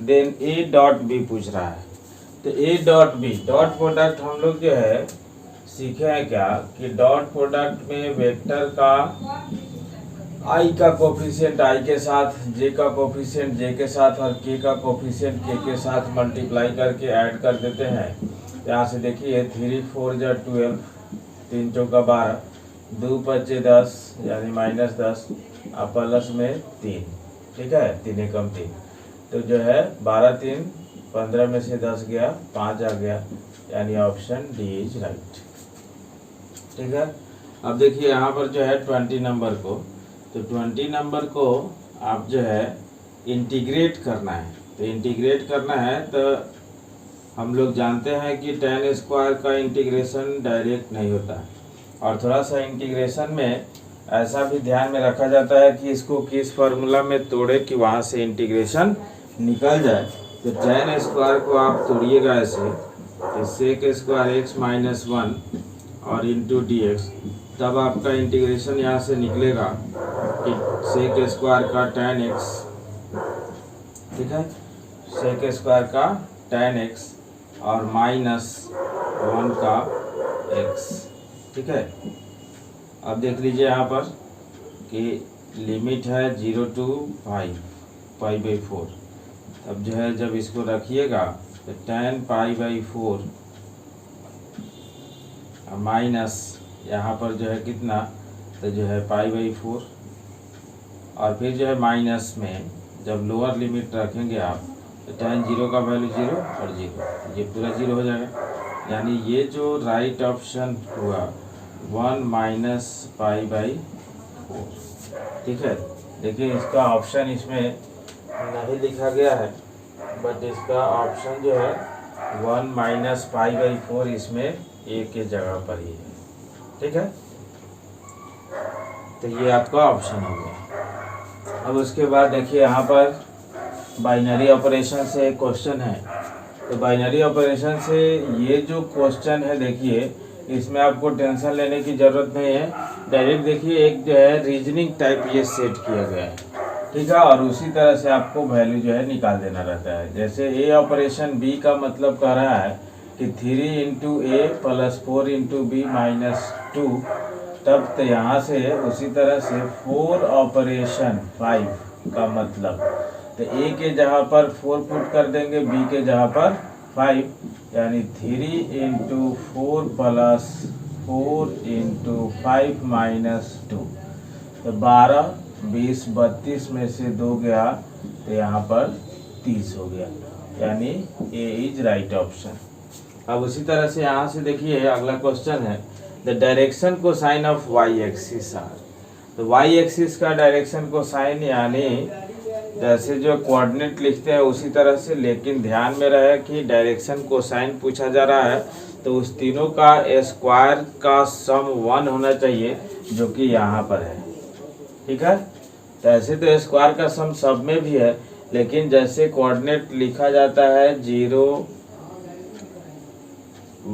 [SPEAKER 1] then a dot b पूछ रहा है। तो a डॉट b डॉट प्रोडक्ट हम लोग जो है सीखे हैं क्या कि डॉट प्रोडक्ट में वेक्टर का i का कोफिशिएंट i के साथ, j का कोफिशिएंट j के साथ और k का कोफिशिएंट k के साथ मल्टीप्लाई करके ऐड कर देते हैं। यहाँ से देखिए 3 4 जा 12, 3 चौका 12, 2 5 10 यानी -10 और प्लस में 3, ठीक है, 3 एकम 3, तो जो है 12 3 15 में से 10 गया, 5 आ गया, यानी ऑप्शन डी इज राइट। ठीक है। अब देखिए यहाँ पर जो है 20 नंबर को, तो 20 नंबर को आप जो है इंटीग्रेट करना है। तो इंटीग्रेट करना है तो हम लोग जानते हैं कि tan स्क्वायर का इंटीग्रेशन डायरेक्ट नहीं होता, और थोड़ा सा इंटीग्रेशन में ऐसा भी ध्यान में रखा जाता है कि इसको किस फार्मूला में तोड़े कि वहाँ से इंटीग्रेशन निकल जाए। तो tan स्क्वायर को आप तोड़िएगा ऐसे, तो सेक स्क्वायर x माइनस 1 और इंटू डी एक्स, तब आपका इंटीग्रेशन यहाँ से निकलेगा कि सेक स्क्वायर का tan x, ठीक है, सेक स्क्वायर का tan x और माइनस 1 का x, ठीक है। अब देख लीजिए यहाँ पर कि लिमिट है 0 to 5 π/4। अब जो है जब इसको रखिएगा तो tan π/4 माइनस यहाँ पर जो है कितना, तो जो है π/4, और फिर जो है माइनस में जब लोअर लिमिट रखेंगे आप तो tan 0 का वैल्यू 0 और 0, ये पूरा 0 हो जाएगा। यानी ये जो राइट ऑप्शन हुआ 1 माइनस π/4, ठीक है। देखिए इसका ऑप्शन इसमें नहीं लिखा गया है, बट इसका ऑप्शन जो है 1 माइनस π/4 इसमें ए के जगह पर ही है, ठीक है। तो ये आपका ऑप्शन हो गया। अब उसके बाद देखिए यहाँ पर बाइनरी ऑपरेशन से एक क्वेश्चन है। तो बाइनरी ऑपरेशन से ये जो क्वेश्चन है, देखिए इसमें आपको टेंशन लेने की ज़रूरत नहीं है। डायरेक्ट देखिए एक जो है रीजनिंग टाइप ये सेट किया गया है, ठीक है, और उसी तरह से आपको वैल्यू जो है निकाल देना रहता है। जैसे ए ऑपरेशन बी का मतलब कह रहा है कि 3 इंटू ए प्लस 4 इंटू बी माइनस 2, तब तो यहाँ से उसी तरह से 4 ऑपरेशन 5 का मतलब, तो ए के जगह पर 4 पुट कर देंगे, बी के जगह पर 5, यानी 3 इंटू 4 प्लस 4 इंटू 5 माइनस 2, तो 12 20 32 में से 2 गया तो यहाँ पर 30 हो गया, यानी ए इज राइट ऑप्शन। अब उसी तरह से यहाँ से देखिए अगला क्वेश्चन है the direction cosine of Y axis are. तो वाई एक्सिस का डायरेक्शन को साइन यानी जैसे जो कोऑर्डिनेट लिखते हैं उसी तरह से, लेकिन ध्यान में रहे कि डायरेक्शन कोसाइन पूछा जा रहा है तो उस तीनों का स्क्वायर का सम 1 होना चाहिए, जो कि यहाँ पर है। ठीक है, तो ऐसे तो स्क्वायर का सम सब में भी है, लेकिन जैसे कोऑर्डिनेट लिखा जाता है 0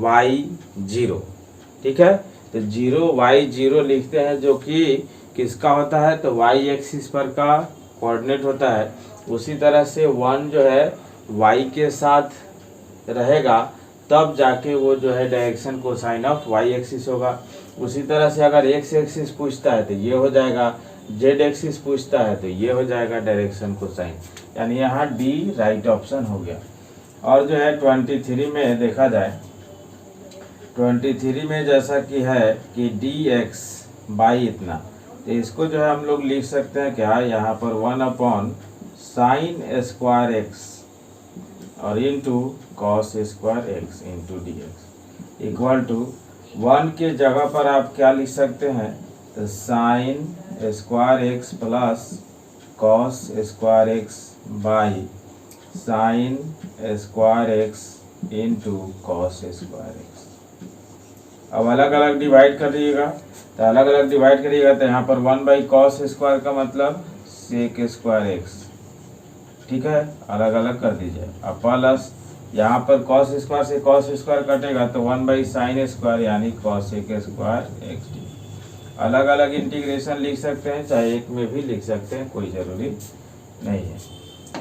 [SPEAKER 1] y 0, ठीक है, तो 0 y 0 लिखते हैं, जो कि किसका होता है, तो y एक्सिस पर का कोऑर्डिनेट होता है। उसी तरह से 1 जो है y के साथ रहेगा, तब जाके वो जो है direction cosine of y axis होगा। उसी तरह से अगर x एक्सिस पूछता है तो ये हो जाएगा, z एक्सिस पूछता है तो ये हो जाएगा डायरेक्शन कोसाइन, यानी यहाँ डी राइट ऑप्शन हो गया। और जो है 23 में देखा जाए, 23 में जैसा कि है कि dx बाई इतना, तो इसको जो है हम लोग लिख सकते हैं क्या, यहाँ पर 1/sin² x और into cos square X into D X equal to 1 के जगह पर आप क्या लिख सकते हैं, तो sin² x plus cos square x by sin² x into cos square x. अब अलग अलग डिवाइड कर दीजिएगा, तो अलग अलग डिवाइड करिएगा तो यहाँ पर 1/cos² का मतलब sec² x, ठीक है, अलग अलग कर दीजिए। अब प्लस यहाँ पर cos² से cos² कटेगा तो 1/sin² यानी cos⁡² x। अलग अलग इंटीग्रेशन लिख सकते हैं, चाहे एक में भी लिख सकते हैं, कोई ज़रूरी नहीं है,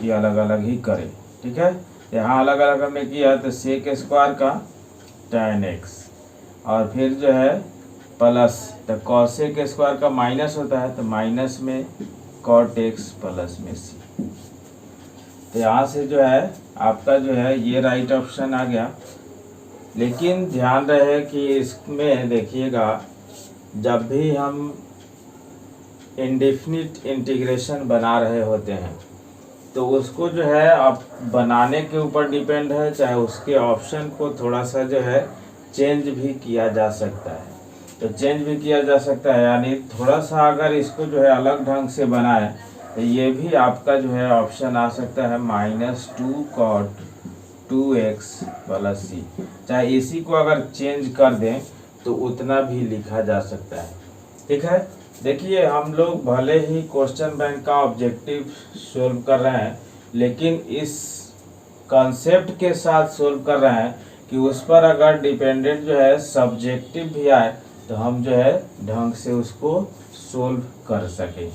[SPEAKER 1] ये अलग अलग ही करें। ठीक है, यहाँ अलग अलग हमने किया तो sec² का tan x और फिर जो है प्लस, तो cos⁡² का माइनस होता है तो माइनस में cot x प्लस में c। तो यहाँ से जो है आपका जो है ये राइट ऑप्शन आ गया। लेकिन ध्यान रहे कि इसमें देखिएगा, जब भी हम इंडेफिनिट इंटीग्रेशन बना रहे होते हैं तो उसको जो है आप बनाने के ऊपर डिपेंड है, चाहे उसके ऑप्शन को थोड़ा सा जो है चेंज भी किया जा सकता है। तो चेंज भी किया जा सकता है, यानी थोड़ा सा अगर इसको जो है अलग ढंग से बनाए तो ये भी आपका जो है ऑप्शन आ सकता है -2 cot 2x प्लस c। चाहे इसी को अगर चेंज कर दें तो उतना भी लिखा जा सकता है। ठीक है, देखिए हम लोग भले ही क्वेश्चन बैंक का ऑब्जेक्टिव सोल्व कर रहे हैं, लेकिन इस कॉन्सेप्ट के साथ सोल्व कर रहे हैं कि उस पर अगर डिपेंडेंट जो है सब्जेक्टिव भी आए तो हम जो है ढंग से उसको सोल्व कर सकें।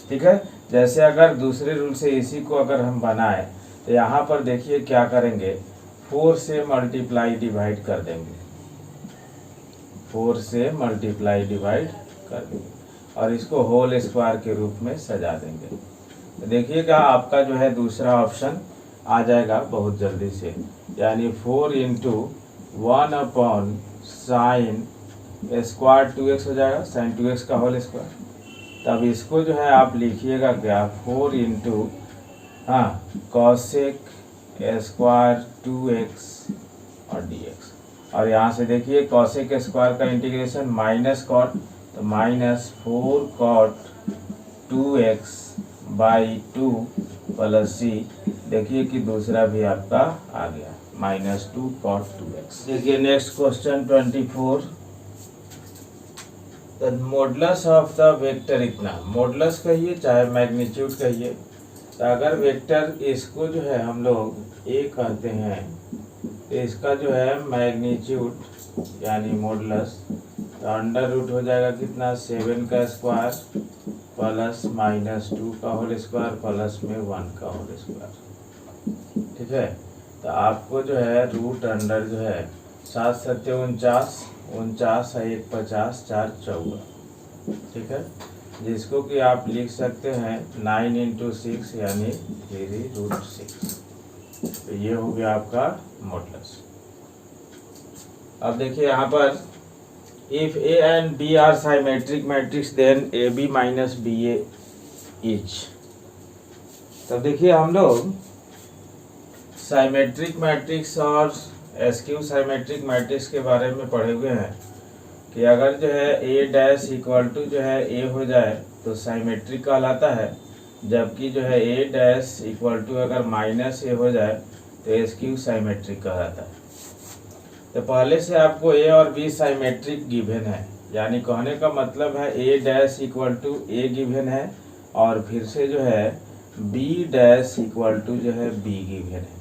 [SPEAKER 1] ठीक है, जैसे अगर दूसरे रूल से इसी को अगर हम बनाएं तो यहाँ पर देखिए क्या करेंगे, 4 से मल्टीप्लाई डिवाइड कर देंगे, 4 से मल्टीप्लाई डिवाइड कर देंगे और इसको होल स्क्वायर के रूप में सजा देंगे। तो देखिएगा आपका जो है दूसरा ऑप्शन आ जाएगा बहुत जल्दी से, यानी 4 × 1/sin² 2x हो जाएगा, sin 2x का होल स्क्वायर। तब इसको जो है आप लिखिएगा क्या, 4 × cosec² 2x और dx। और यहाँ से देखिए cosec² का इंटीग्रेशन माइनस cot, तो -4 cot 2x/2 प्लस c। देखिए कि दूसरा भी आपका आ गया -2 cot 2x। देखिए next question 24, the modulus of the vector इतना, मॉडुलस कहिए चाहे मैग्नीट्यूड कहिए, तो अगर वेक्टर इसको जो है हम लोग a कहते हैं तो इसका जो है मैग्नीट्यूड यानी मॉडुलस, तो अंडर रूट हो जाएगा कितना, 7 का स्क्वायर प्लस -2 का होल स्क्वायर प्लस में 1 का होल स्क्वायर। ठीक है, तो आपको जो है रूट अंडर जो है 7 × 7 = 49, 49 है 1 50 4 14। ठीक है, जिसको कि आप लिख सकते हैं 9 × 6 यानी 3√6। तो ये हो गया आपका मॉडुलस। अब देखिए यहाँ पर if A and B are symmetric matrix then AB - BA each। तब देखिए हम लोग साइमेट्रिक मैट्रिक्स और एस्क्यू साइमेट्रिक मैट्रिक्स के बारे में पढ़े हुए हैं कि अगर जो है A' = जो है A हो जाए तो साइमेट्रिक कहलाता है, जबकि जो है ए डैश इक्वल टू अगर माइनस ए हो जाए तो ए स्क्यू साइमेट्रिक कहलाता है। तो पहले से आपको ए और बी साइमेट्रिक गिवन है, यानी कहने का मतलब है A dash equal to A given है और फिर से जो है बी डैश इक्वल टू जो है बी गिवन है।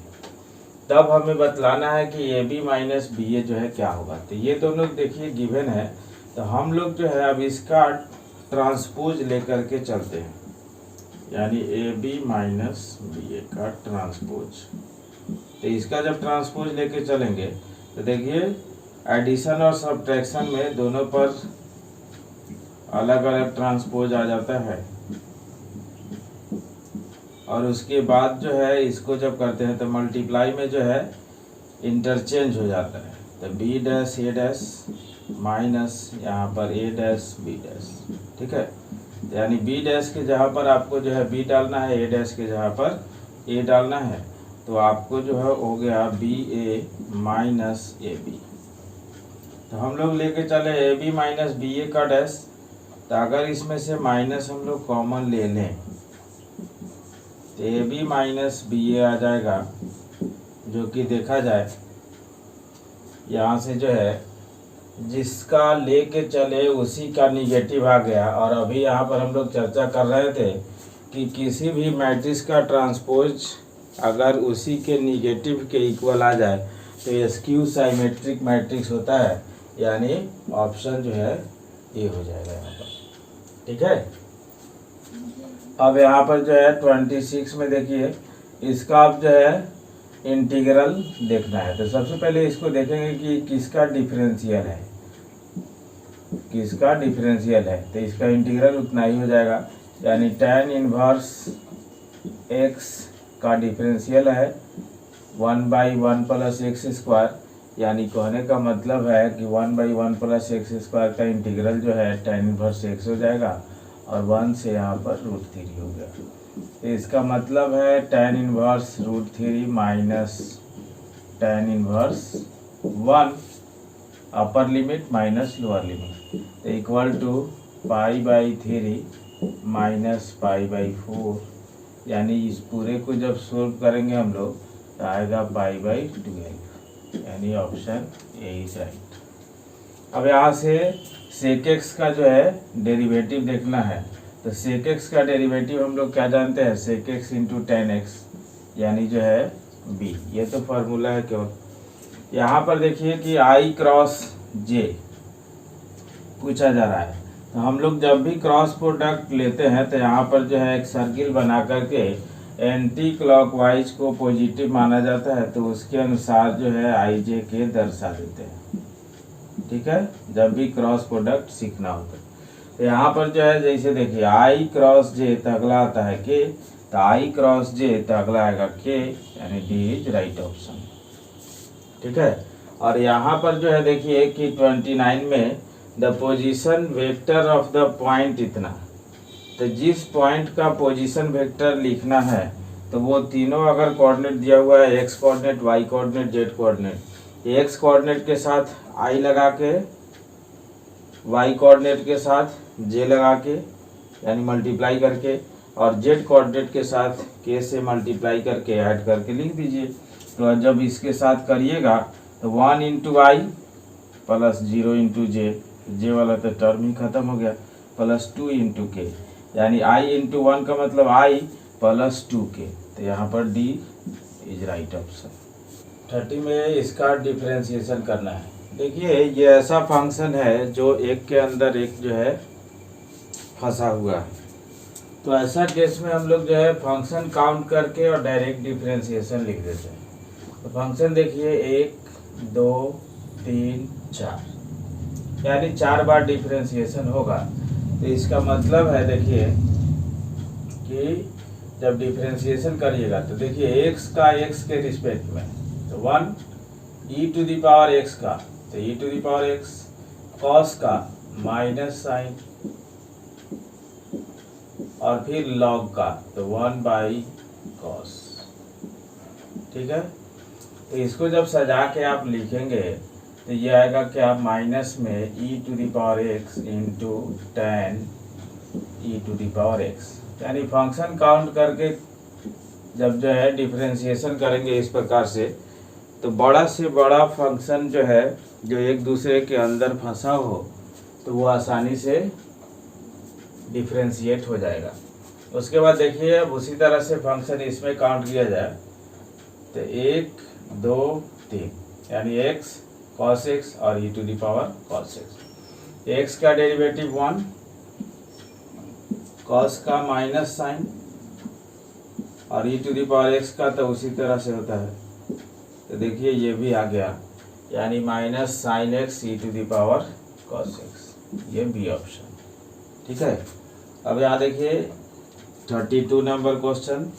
[SPEAKER 1] तब हमें बतलाना है कि ए बी माइनस बी ए जो है क्या होगा। तो ये दोनों देखिए गिवन है, तो हम लोग जो है अब इसका ट्रांसपोज लेकर के चलते हैं, यानी A B minus B A का ट्रांसपोज। तो इसका जब ट्रांसपोज लेके चलेंगे तो देखिए एडिशन और सब्ट्रैक्शन में दोनों पर अलग अलग ट्रांसपोज आ जाता है, और उसके बाद जो है इसको जब करते हैं तो मल्टीप्लाई में जो है इंटरचेंज हो जाता है। तो बी डैश ए डैश माइनस यहाँ पर ए डैश बी डैश, ठीक है। यानी बी डैश के जगह पर आपको जो है बी डालना है, ए डैश के जगह पर ए डालना है, तो आपको जो है हो गया B A minus A B. तो हम लोग लेके चले A B minus B A का डैश, तो अगर इसमें से माइनस हम लोग कॉमन ले लें तो ए बी माइनस बी ए आ जाएगा, जो कि देखा जाए यहाँ से जो है जिसका लेके चले उसी का निगेटिव आ गया। और अभी यहाँ पर हम लोग चर्चा कर रहे थे कि किसी भी मैट्रिक्स का ट्रांसपोज अगर उसी के निगेटिव के इक्वल आ जाए तो ये स्क्यू साइमेट्रिक मैट्रिक्स होता है, यानी ऑप्शन जो है ये हो जाएगा यहाँ पर, ठीक है। अब यहाँ पर जो है 26 में देखिए इसका अब जो है इंटीग्रल देखना है। तो सबसे पहले इसको देखेंगे कि किसका डिफरेंशियल है, किसका डिफरेंशियल है। तो इसका इंटीग्रल उतना ही हो जाएगा, यानी tan इनवर्स x का डिफरेंशियल है 1/1 प्लस एक्स स्क्वायर, यानी कहने का मतलब है कि 1/1 प्लस एक्स स्क्वायर का इंटीग्रल जो है tan इनवर्स x हो जाएगा, और 1 से यहाँ पर √3 हो गया। तो इसका मतलब है tan inverse √3 minus tan inverse 1 upper limit minus lower limit, तो इक्वल टू π/3 माइनस π/4, यानी इस पूरे को जब सोल्व करेंगे हम लोग तो आएगा π/12, यानी ऑप्शन ए इज राइट। अब यहाँ से sec x का जो है डेरिवेटिव देखना है। तो sec x का डेरिवेटिव हम लोग क्या जानते हैं, sec x into tan x, यानी जो है b। ये तो फार्मूला है क्यों। यहाँ पर देखिए कि i क्रॉस j पूछा जा रहा है, तो हम लोग जब भी क्रॉस प्रोडक्ट लेते हैं तो यहाँ पर जो है एक सर्किल बना करके एंटी क्लॉकवाइज को पॉजिटिव माना जाता है, तो उसके अनुसार जो है आई जे के दर्शा देते हैं, ठीक है, जब भी क्रॉस प्रोडक्ट सीखना होता है। तो यहाँ पर जो है जैसे देखिए आई क्रॉस जे तो अगला आता है के, तो आई क्रॉस जे तो अगला आएगा के, यानी डी इज राइट ऑप्शन, ठीक है। और यहाँ पर जो है देखिए कि 29 में the position vector of the point इतना, तो जिस पॉइंट का पोजीशन वेक्टर लिखना है तो वो तीनों अगर कोऑर्डिनेट दिया हुआ है X coordinate, Y coordinate, Z coordinate, X coordinate के साथ आई लगा के, वाई कोऑर्डिनेट के साथ जे लगा के यानी मल्टीप्लाई करके, और जेड कोऑर्डिनेट के साथ के से मल्टीप्लाई करके ऐड करके लिख दीजिए। तो जब इसके साथ करिएगा तो 1 इंटू आई प्लस 0 इंटू जे वाला तो टर्म ही खत्म हो गया, प्लस 2 इंटू के, यानी आई इंटू 1 का मतलब आई प्लस 2 के। तो यहाँ पर डी इज राइट ऑप्शन। 30 में इसका डिफरेंशिएशन करना है। देखिए ये ऐसा फंक्शन है जो एक के अंदर एक जो है फंसा हुआ है, तो ऐसा केस में हम लोग जो है फंक्शन काउंट करके और डायरेक्ट डिफरेंशिएशन लिख देते हैं। तो फंक्शन देखिए 1 2 3 4, यानी 4 बार डिफरेंशिएशन होगा। तो इसका मतलब है देखिए कि जब डिफरेंशिएशन करिएगा तो देखिए x का x के रिस्पेक्ट में, तो 1 e to the power x का, तो e to the power x, cos का माइनस साइन, और फिर log का तो 1/cos, ठीक है। तो इसको जब सजा के आप लिखेंगे तो ये आएगा क्या, माइनस में e to the power x into tan e⁴x, यानी फंक्शन काउंट करके जब जो है डिफरेंशिएशन करेंगे इस प्रकार से, तो बड़ा से बड़ा फंक्शन जो है जो एक दूसरे के अंदर फंसा हो तो वो आसानी से डिफरेंशिएट हो जाएगा। उसके बाद देखिए अब उसी तरह से फंक्शन इसमें काउंट किया जाए तो 1 2 3, यानी x cos x और e⁴cos x। x का डेरिवेटिव 1, cos का माइनस साइन और e⁴x का तो उसी तरह से होता है। तो देखिए ये भी आ गया, यानी minus sine x e⁴cos x, ये बी ऑप्शन। ठीक है। अब यहाँ देखिए 32 नंबर क्वेश्चन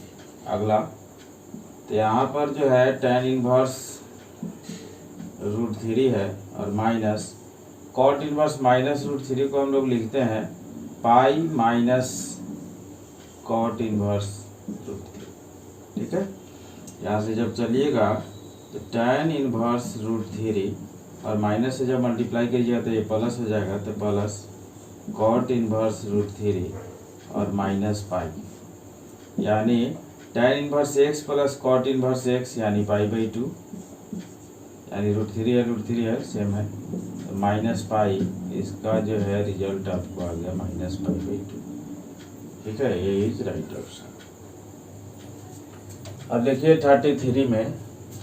[SPEAKER 1] अगला। तो यहाँ पर जो है tan इनवर्स √3 है और माइनस cot इनवर्स माइनस √3 को हम लोग लिखते हैं पाई माइनस cot इनवर्स √3। ठीक है। यहाँ से जब चलिएगा तो tan इनवर्स √3 और माइनस से जब मल्टीप्लाई कीजिएगा तो ये प्लस हो जाएगा, तो प्लस cot इनवर्स √3 और माइनस पाई, यानी tan inverse x plus cot inverse x यानी π/2, यानी √3 है सेम है, तो माइनस पाई, इसका जो है रिजल्ट आपको आ गया माइनस π/2। ठीक है, ये इज राइट ऑप्शन। अब देखिए 33 में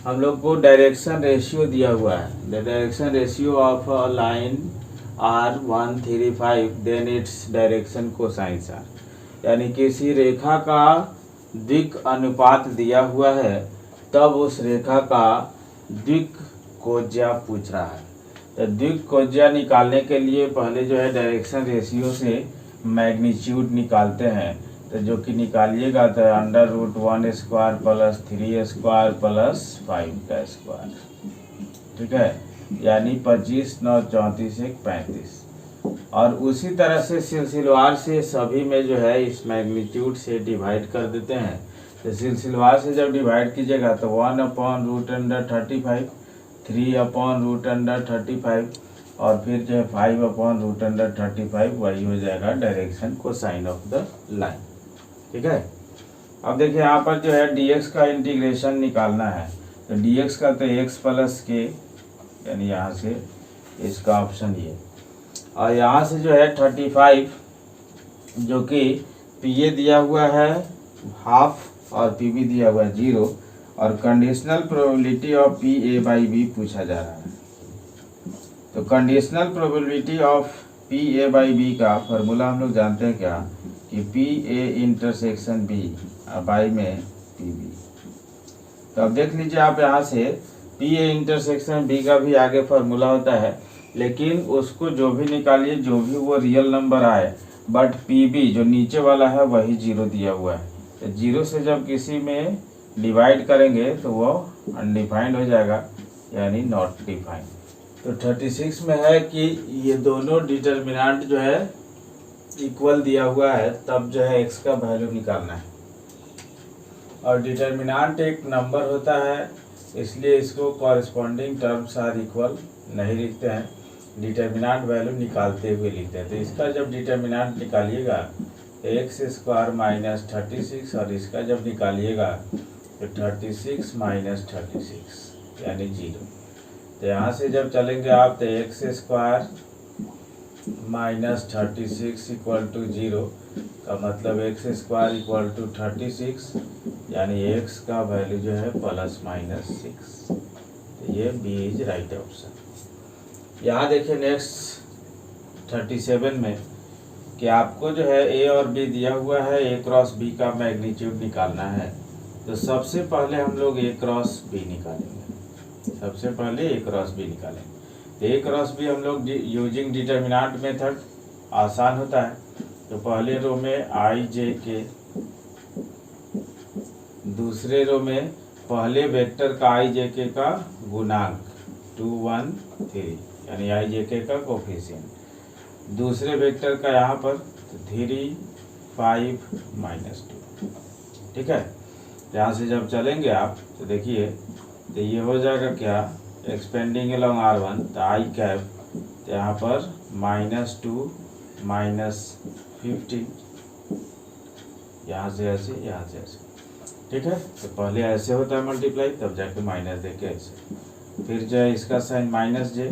[SPEAKER 1] हम लोग को डायरेक्शन रेशियो दिया हुआ है। The direction ratio of a line R135 then its direction cosines are, यानी किसी रेखा का दिक् अनुपात दिया हुआ है, तब उस रेखा का दिक् कोज्या पूछ रहा है। तो दिक् कोज्या निकालने के लिए पहले जो है डायरेक्शन रेशियो से मैग्नीट्यूड निकालते हैं। तो जो कि निकालिएगा तो √1² प्लस 3² प्लस 5 का स्क्वायर। ठीक है, यानी 25 9 34 1 35। और उसी तरह से सिलसिलेवार से सभी में जो है इस मैग्नीट्यूड से डिवाइड कर देते हैं। तो सिलसिलेवार से जब डिवाइड कीजिएगा तो 1/√35, 3/√35 और फिर जो है 5/√35, वही हो जाएगा direction cosine of the line. ठीक है। अब देखिए यहाँ पर जो है dx का इंटीग्रेशन निकालना है। तो dx का तो x प्लस के, यानी यहाँ से इसका ऑप्शन ये, और यहाँ से जो है 35 जो कि pa दिया हुआ है हाफ और pb दिया हुआ है 0, और कंडीशनल प्रोबेबिलिटी ऑफ pa/b पूछा जा रहा है। तो कंडीशनल प्रोबेबिलिटी ऑफ pa/b का फॉर्मूला हम लोग जानते हैं क्या, कि pa∩b बाई में pb। तो अब देख लीजिए आप यहाँ से pa∩b का भी आगे फार्मूला होता है, लेकिन उसको जो भी निकालिए, जो भी वो रियल नंबर आए, बट pb जो नीचे वाला है वही 0 दिया हुआ है। तो 0 से जब किसी में डिवाइड करेंगे तो वो अनडिफाइंड हो जाएगा, यानी नॉट डिफाइंड। तो 36 में है कि ये दोनों डिटर्मिनेंट जो है इक्वल दिया हुआ है, तब जो है x का वैल्यू निकालना है। और डिटर्मिनेंट एक नंबर होता है, इसलिए इसको कॉरेस्पॉन्डिंग टर्म्स आर इक्वल नहीं लिखते हैं, डिटर्मिनेंट वैल्यू निकालते हुए लिखते हैं। तो इसका जब डिटर्मिनेंट निकालिएगा तो x² माइनस 36, और इसका जब निकालिएगा तो 36 माइनस 36 यानी 0। तो यहाँ से जब चलेंगे आप तो x² माइनस 36 इक्वल टू 0 का मतलब x² = 36, यानी x का वैल्यू जो है ±6। तो ये बी इज राइट ऑप्शन। यहाँ देखिए नेक्स्ट 37 में कि आपको जो है a और b दिया हुआ है, a क्रॉस b का मैग्नीट्यूड निकालना है। तो सबसे पहले हम लोग a क्रॉस b निकालेंगे। सबसे पहले a क्रॉस b निकालेंगे। a क्रॉस b हम लोग यूजिंग डिटर्मिनेंट मेथड आसान होता है। तो पहले रो में i j k, दूसरे रो में पहले वेक्टर का i j k का गुणांक 2 1 3, यानी i j k का कोफिशिएंट, दूसरे वेक्टर का यहाँ पर 3 5 -2। ठीक है। यहाँ से जब चलेंगे आप तो देखिए तो ये हो जाएगा क्या, एक्सपेंडिंग अलोंग R1, तो i कैप, तो यहाँ पर -2 -15, यहाँ से ऐसे, यहाँ से ऐसे, ठीक है। तो पहले ऐसे होता है मल्टीप्लाई, तब जाके माइनस देके ऐसे, फिर जो है इसका साइन -j,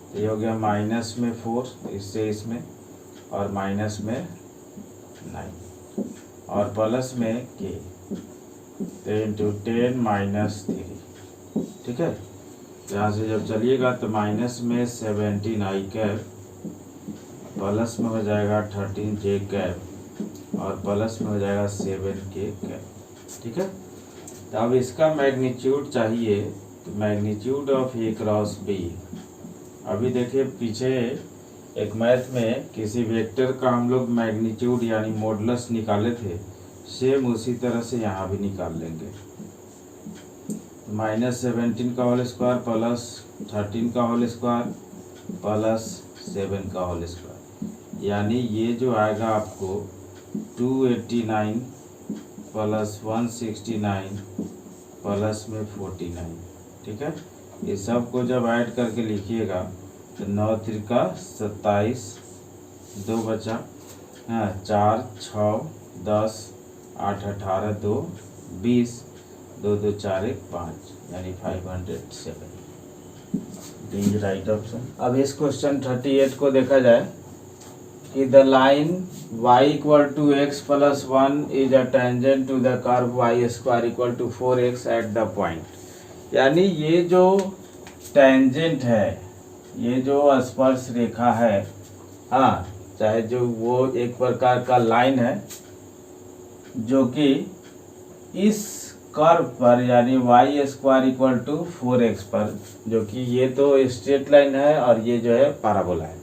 [SPEAKER 1] तो ये हो गया -4, इससे इसमें, और माइनस में 9, और प्लस में k, 10 to 10 -3, ठीक है। यहाँ से जब चलिएगा तो माइनस में 17i कैप, प्लस में हो जाएगा 13j कैप, और प्लस में हो जाएगा 7k कैप, ठीक है। तो अब इसका मैग्नीट्यूड चाहिए, तो magnitude of A cross B, अभी देखिए पीछे एक मैथ में किसी वेक्टर का हम लोग मैग्नीट्यूड यानी मॉडुलस निकाले थे, सेम उसी तरह से यहाँ भी निकाल लेंगे। -17 का होल स्क्वायर प्लस 13 का होल स्क्वायर प्लस 7 का होल स्क्वायर, यानी ये जो आएगा आपको 289 प्लस 169 प्लस में 49, ठीक है। ये सब को जब ऐड करके लिखिएगा तो 9 त्रिका 27, 2 बचा, हाँ 4 6 10 8 18 2 20, 2 2 4 1 5, यानी 507, डी राइट ऑप्शन। अब इस क्वेश्चन 38 को देखा जाए कि the line y = x + 1 is a tangent to the curve y² = 4x at the point, यानी ये जो टेंजेंट है, ये जो स्पर्श रेखा है, हाँ चाहे जो वो एक प्रकार का लाइन है जो कि इस कर्व पर यानी y² = 4x पर, जो कि ये तो स्ट्रेट लाइन है और ये जो है पैराबोला है,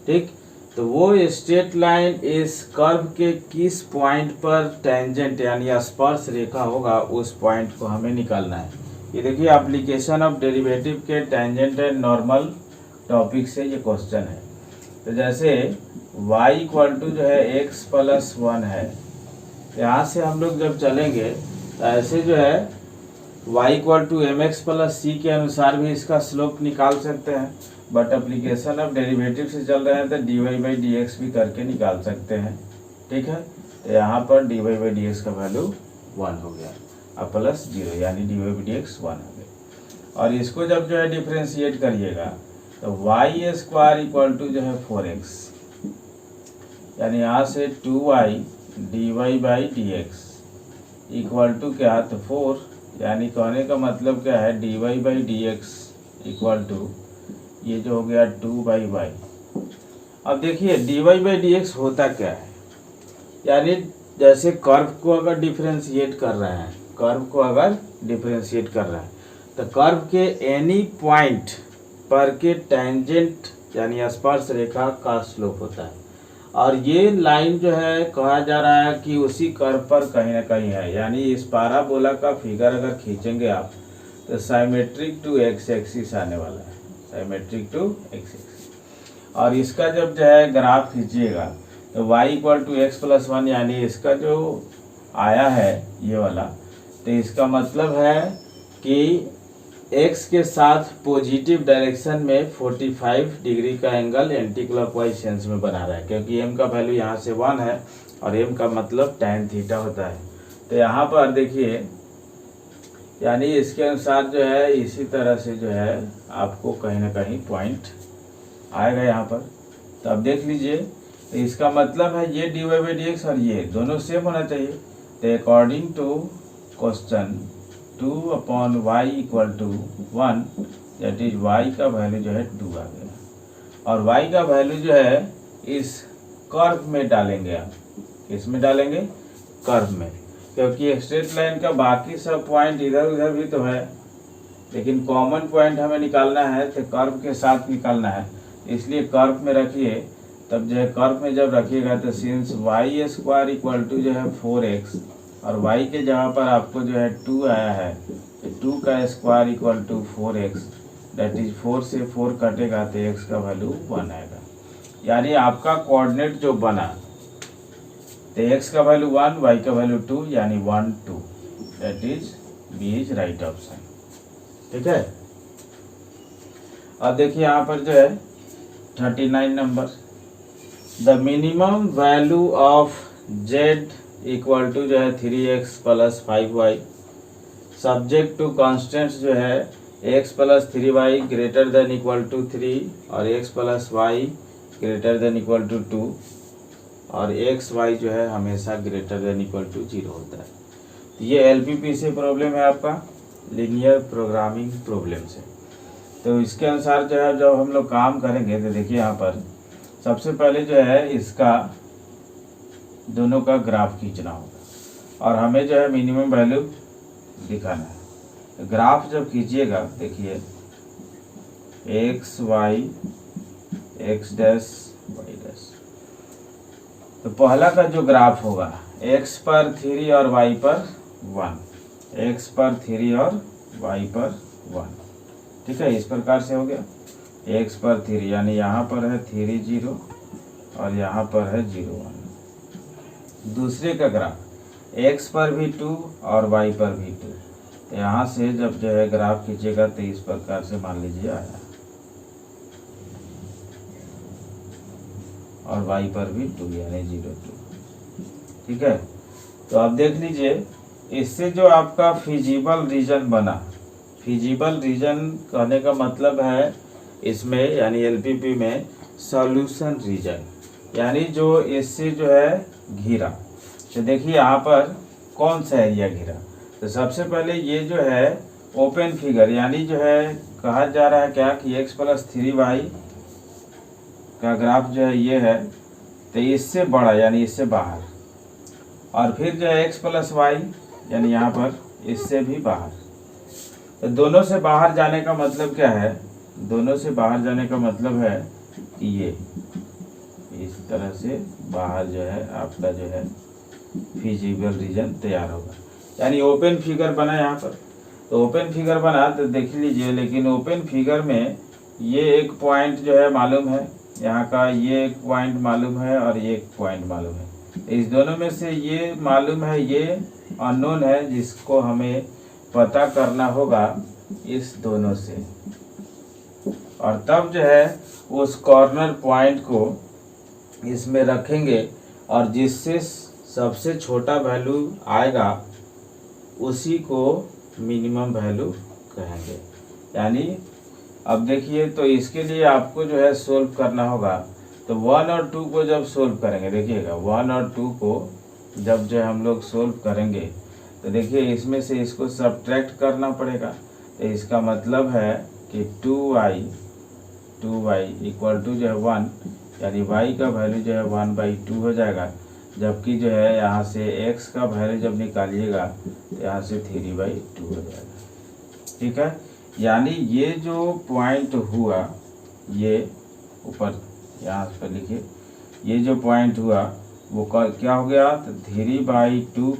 [SPEAKER 1] ठीक। तो वो स्ट्रेट लाइन इस कर्व के किस पॉइंट पर टेंजेंट यानी स्पर्श रेखा होगा, उस पॉइंट को हमें निकालना है। ये देखिए एप्लीकेशन ऑफ डेरिवेटिव के टेंजेंट एंड नॉर्मल टॉपिक से ये क्वेश्चन है। तो जैसे y = जो है x + 1 है, यहाँ से हम लोग जब चलेंगे तो ऐसे जो है y = mx + c के अनुसार भी इसका स्लोप निकाल सकते हैं, बट एप्लीकेशन ऑफ डेरिवेटिव से चल रहे हैं तो dy/dx भी करके निकाल सकते हैं, ठीक है। तो यहाँ पर dy/dx का वैल्यू 1 हो गया, अब प्लस 0, यानी dy/dx 1 हो गया। और इसको जब जो है डिफ्रेंशिएट करिएगा तो y² जो है 4x, यानी यहाँ से 2y dy/dx = क्या, तो 4, यानी कहने का मतलब क्या है, dy/dx = ये जो हो गया 2/y। अब देखिए dy/dx होता क्या है, यानी जैसे कर्व को अगर डिफरेंशिएट कर रहे हैं, तो कर्व के एनी पॉइंट पर के टेंजेंट यानी स्पर्श रेखा का स्लोप होता है, और ये लाइन जो है कहा जा रहा है कि उसी कर्व पर कहीं ना कहीं है, यानी इस पैराबोला का फिगर अगर खींचेंगे आप तो साइमेट्रिक टू एक्स एक्सिस आने वाला है, साइमेट्रिक टू एक्स एक्सिस। और इसका जब जो है ग्राफ खींचिएगा तो y = x + 1, यानी इसका जो आया है ये वाला, तो इसका मतलब है कि x के साथ पॉजिटिव डायरेक्शन में 45 डिग्री का एंगल एंटी क्लॉकवाइज सेंस में बना रहा है, क्योंकि m का वैल्यू यहाँ से 1 है और m का मतलब tan थीटा होता है। तो यहाँ पर देखिए, यानी इसके अनुसार जो है इसी तरह से जो है आपको कहीं ना कहीं पॉइंट आएगा यहाँ पर। तो अब देख लीजिए, तो इसका मतलब है ये dy/dx और ये दोनों सेम होना चाहिए। तो according to question 2/y = 1, that is y का वैल्यू जो है 2 आ गया, और y का वैल्यू जो है इस कर्व में डालेंगे आप, किस में डालेंगे, कर्व में, क्योंकि स्ट्रेट लाइन का बाकी सब पॉइंट इधर उधर भी तो है, लेकिन कॉमन पॉइंट हमें निकालना है तो कर्व के साथ निकालना है, इसलिए कर्व में रखिए। तब जो है कर्व में जब रखिएगा तो सिंस y² जो है 4x और y के जगह पर आपको जो है 2 आया है, तो 2 का स्क्वायर = 4x, दैट इज 4 से 4 कटेगा तो x का वैल्यू 1 आएगा, यानी आपका कोऑर्डिनेट जो बना तो x का वैल्यू 1, y का वैल्यू 2, यानी 1 2, that is B is right option, ठीक है। अब देखिए यहाँ पर जो है 39 number, the minimum value of z equal to जो है 3x plus 5y subject to constants जो है x plus 3y greater than equal to 3 और x plus Y greater than equal to 2 और एक्स वाई जो है हमेशा ग्रेटर देन इक्वल टू 0 होता है। तो ये एलपीपी से प्रॉब्लम है आपका, लीनियर प्रोग्रामिंग प्रॉब्लम से। तो इसके अनुसार जो है जब हम लोग काम करेंगे तो देखिए यहाँ पर सबसे पहले जो है इसका दोनों का ग्राफ खींचना होगा और हमें जो है मिनिमम वैल्यू दिखाना है। तो ग्राफ जब खींचिएगा देखिए X Y X dash Y dash, तो पहला का जो ग्राफ होगा x पर 3 और y पर 1, x पर 3 और y पर 1, ठीक है। इस प्रकार से हो गया x पर 3 यानी यहाँ पर है 3 0 और यहाँ पर है 0 1। दूसरे का ग्राफ x पर भी 2 और y पर भी 2, तो यहाँ से जब जो है ग्राफ खींचेगा तो इस प्रकार से मान लीजिए आया और y पर भी 2 यानी 0 2, ठीक है। तो अब देख लीजिए इससे जो आपका फिजिबल रीजन बना, फिजिबल रीजन कहने का मतलब है इसमें यानी एलपीपी में सॉल्यूशन रीजन, यानी जो इससे जो है घिरा। तो देखिए यहाँ पर कौन सा एरिया घिरा, तो सबसे पहले ये जो है ओपन फिगर यानी जो है कहा जा रहा है क्या कि x प्लस 3y का ग्राफ जो है ये है, तो इससे बड़ा यानी इससे बाहर, और फिर जो है x प्लस वाई यानी यहाँ पर इससे भी बाहर। तो दोनों से बाहर जाने का मतलब क्या है, दोनों से बाहर जाने का मतलब है कि ये इस तरह से बाहर जो है आपका जो है फिजिबल रीजन तैयार होगा, यानी ओपन फिगर बना यहाँ पर। तो ओपन फिगर बना तो देख लीजिए, लेकिन ओपन फिगर में ये एक पॉइंट जो है मालूम है, यहाँ का ये एक पॉइंट मालूम है और ये एक पॉइंट मालूम है। इस दोनों में से ये मालूम है, ये अननोन है जिसको हमें पता करना होगा इस दोनों से, और तब जो है उस कॉर्नर पॉइंट को इसमें रखेंगे और जिससे सबसे छोटा वैल्यू आएगा उसी को मिनिमम वैल्यू कहेंगे। यानी अब देखिए तो इसके लिए आपको जो है सोल्व करना होगा, तो 1 और 2 को जब सोल्व करेंगे देखिएगा 1 और 2 को जब जो हम लोग सोल्व करेंगे तो देखिए इसमें से इसको सब्ट्रैक्ट करना पड़ेगा। तो इसका मतलब है कि 2y इक्वल टू जो है 1, यानी y का वैल्यू जो है 1/2 हो जाएगा, जबकि जो है यहाँ से x का वैल्यू जब निकालिएगा तो यहाँ से 3/2 हो जाएगा, ठीक है। यानी ये जो पॉइंट हुआ, ये ऊपर यहाँ पर लिखिए, ये जो पॉइंट हुआ वो क्या हो गया, तो 3/2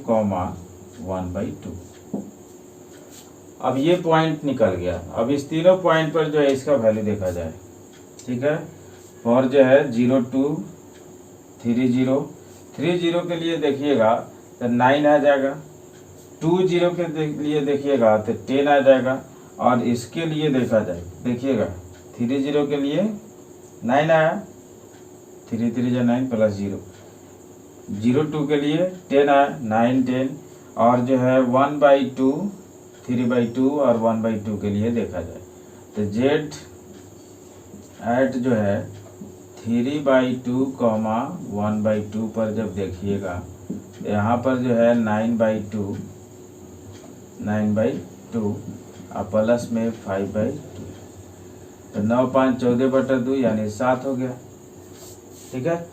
[SPEAKER 1] 1/2। अब ये पॉइंट निकल गया। अब इस तीनों पॉइंट पर जो है इसका वैल्यू देखा जाए, ठीक है। फॉर जो है 0 2 3 0 के लिए देखिएगा तो 9 आ जाएगा, 2 0 के लिए देखिएगा तो 10 आ जाएगा, और इसके लिए देखा जाए देखिएगा 3 0 के लिए 9 आया, 3 3 या 9 प्लस 0, 0 2 के लिए 10 आया, 9 10, और जो है 1/2 3/2 और 1/2 के लिए देखा जाए तो z एट जो है 3/2 1/2 पर जब देखिएगा तो यहाँ पर जो है 9/2 और प्लस में 5/2, तो 9 5 14/2 यानी 7 हो गया, ठीक है।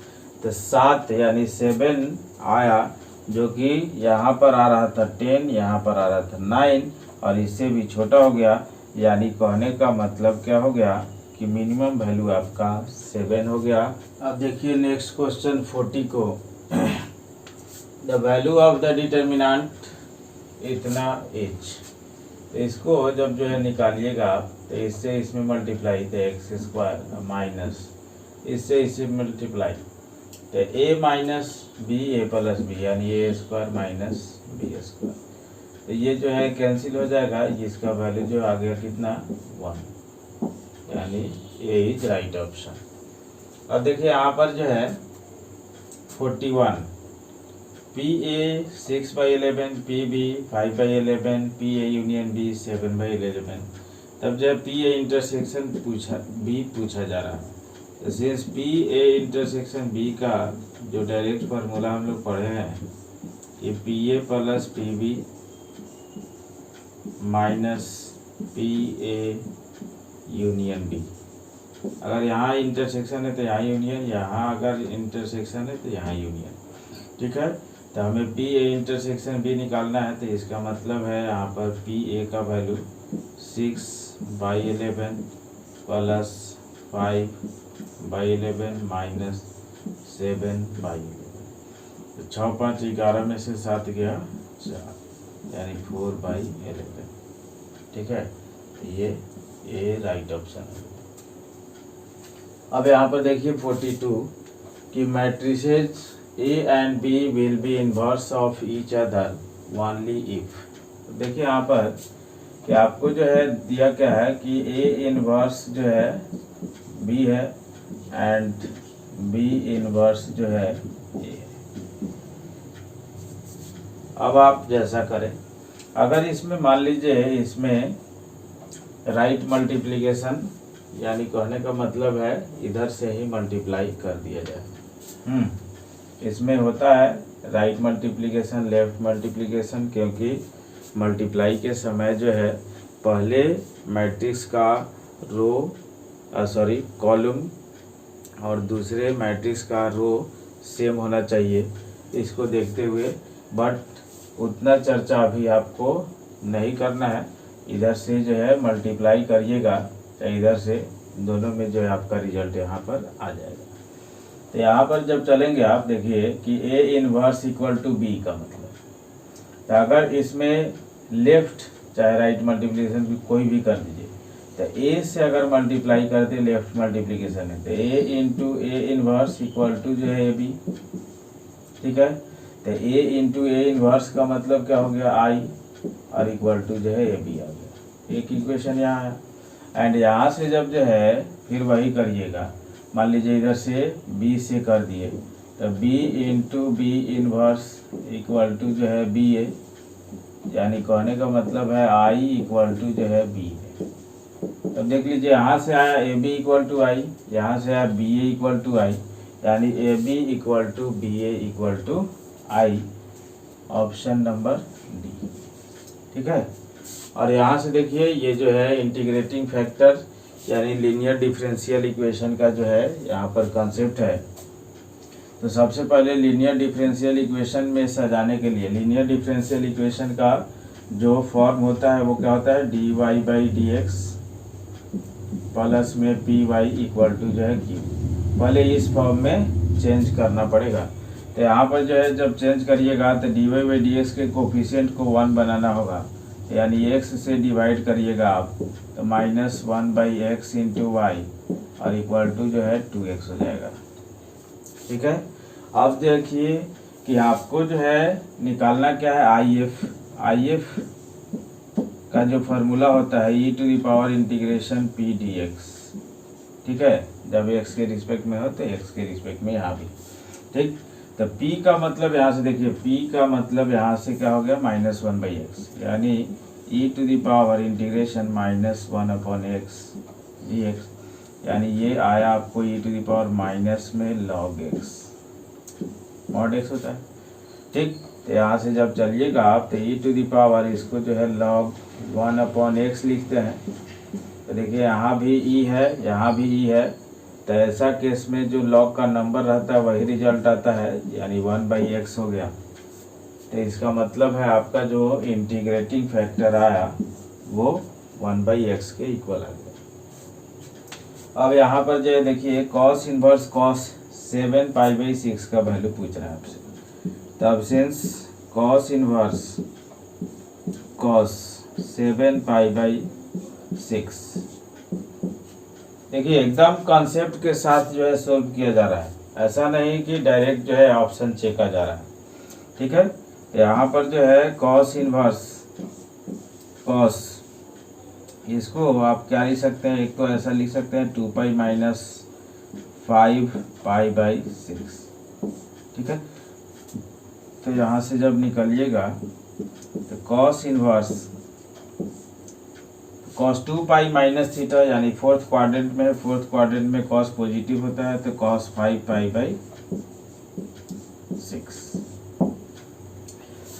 [SPEAKER 1] तो 7 यानी 7 आया, जो कि यहाँ पर आ रहा था 10, यहाँ पर आ रहा था 9 और इससे भी छोटा हो गया। यानी कहने का मतलब क्या हो गया कि मिनिमम वैल्यू आपका 7 हो गया। अब देखिए नेक्स्ट क्वेश्चन 40 को, the value of the determinant इतना h, तो इसको जब जो है निकालिएगा तो इससे इसमें मल्टीप्लाई, तो x² माइनस इससे इसे मल्टीप्लाई, तो a minus B A plus B यानी a² माइनस b², तो ये जो है कैंसिल हो जाएगा, इसका वैल्यू जो आ गया कितना 1, यानी ए इज राइट ऑप्शन। अब देखिए यहाँ पर जो है 41, P A 6/11, P B 5/11, P A union B 7/11। तब जब पी ए इंटरसेक्शन पूछा जा रहा है, since P A intersection B का जो डायरेक्ट फार्मूला हम लोग पढ़े हैं, ये P A plus P B minus P A union B. अगर यहाँ इंटरसेक्शन है तो यहाँ यूनियन, यहाँ अगर इंटरसेक्शन है तो यहाँ यूनियन। ठीक है, तो हमें पी ए इंटरसेक्शन बी निकालना है, तो इसका मतलब है यहाँ पर पी ए का वैल्यू 6/11 प्लस 5/11 माइनस 7/11। तो 6 5 11 में से 7 गया 4, यानी 4/11। ठीक है, तो ये ए राइट ऑप्शन है। अब यहाँ पर देखिए 42 कि matrices A and B will be inverse of each other only if. देखिए यहाँ पर कि आपको जो है दिया क्या है कि ए इनवर्स जो है बी है एंड बी इनवर्स जो है ए है। अब आप जैसा करें, अगर इसमें मान लीजिए इसमें राइट मल्टीप्लिकेशन, यानी कहने का मतलब है इधर से ही मल्टीप्लाई कर दिया जाए। इसमें होता है राइट मल्टीप्लिकेशन लेफ्ट मल्टीप्लिकेशन, क्योंकि मल्टीप्लाई के समय जो है पहले मैट्रिक्स का कॉलम और दूसरे मैट्रिक्स का रो सेम होना चाहिए, इसको देखते हुए। बट उतना चर्चा अभी आपको नहीं करना है, इधर से जो है मल्टीप्लाई करिएगा तो इधर से दोनों में जो है आपका रिजल्ट यहाँ पर आ जाएगा। तो यहाँ पर जब चलेंगे आप देखिए कि A inverse equal to B का मतलब, तो अगर इसमें लेफ्ट चाहे राइट मल्टीप्लिकेशन भी कोई भी कर दीजिए, तो ए से अगर मल्टीप्लाई करते लेफ्ट मल्टीप्लिकेशन है तो A into A inverse equal to जो है ए बी। ठीक है, तो ए इंटू ए इनवर्स का मतलब क्या हो गया आई, और इक्वल टू जो है ए बी आ गया। एक इक्वेशन यहाँ है, एंड यहाँ से जब जो है फिर वही करिएगा, मान लीजिए इधर से बी से कर दिए तो B into B inverse equal to जो है बी ए, यानी कहने का मतलब है आई इक्वल टू जो है बी है। तब देख लीजिए यहाँ से आया A B equal to I, यहाँ से आया B A equal to I, यानी A B equal to B A equal to I, option number D. ठीक है, और यहाँ से देखिए ये जो है इंटीग्रेटिंग फैक्टर यानी लीनियर डिफरेंशियल इक्वेशन का जो है यहाँ पर कॉन्सेप्ट है। तो सबसे पहले लीनियर डिफरेंशियल इक्वेशन में सजाने के लिए लीनियर डिफरेंशियल इक्वेशन का जो फॉर्म होता है वो क्या होता है, D Y by D X plus में पी वाई इक्वल टू जो है क्यू। पहले इस फॉर्म में चेंज करना पड़ेगा। तो यहाँ पर जो है जब चेंज करिएगा तो D Y by D X के कोफिशिएंट को 1 बनाना होगा, यानी x से डिवाइड करिएगा आप तो -1/x इंटू वाई और इक्वल टू जो है 2x हो जाएगा। ठीक है, अब देखिए कि आपको जो है निकालना क्या है, IF का जो फार्मूला होता है e⁻∫ p dx। ठीक है, जब x के रिस्पेक्ट में हो तो x के रिस्पेक्ट में यहाँ भी। ठीक, तो p का मतलब यहाँ से देखिए p का मतलब यहाँ से क्या हो गया -1/x, यानी e⁻∫ -1/x dx, यानी ये आया आपको e⁻- में log x mod x होता है। ठीक, तो यहाँ से जब चलिएगा आप तो e⁻, इसको जो है log 1/x लिखते हैं। तो देखिए यहाँ भी e है, यहाँ भी e है, तो ऐसा केस में जो log का नंबर रहता है वही रिजल्ट आता है, यानी 1/x हो गया। तो इसका मतलब है आपका जो इंटीग्रेटिंग फैक्टर आया वो 1/x के इक्वल आ गया। अब यहाँ पर जो है देखिए cos इनवर्स cos 7π/6 का वैल्यू पूछ रहा है आपसे। तब सिंस cos इनवर्स cos 7π/6, देखिए एकदम कॉन्सेप्ट के साथ जो है सोल्व किया जा रहा है, ऐसा नहीं कि डायरेक्ट जो है ऑप्शन चेका जा रहा है। ठीक है, यहाँ पर जो है cos इनवर्स cos, इसको आप क्या लिख सकते हैं, एक तो ऐसा लिख सकते हैं 2π - 5π/6। ठीक है। तो यहाँ से जब निकलिएगा तो cos inverse cos 2 pi minus theta, यानी फोर्थ क्वाड्रेंट में है, फोर्थ क्वाड्रेंट में कॉस पॉजिटिव होता है, तो कॉस 5 पाई बाई 6।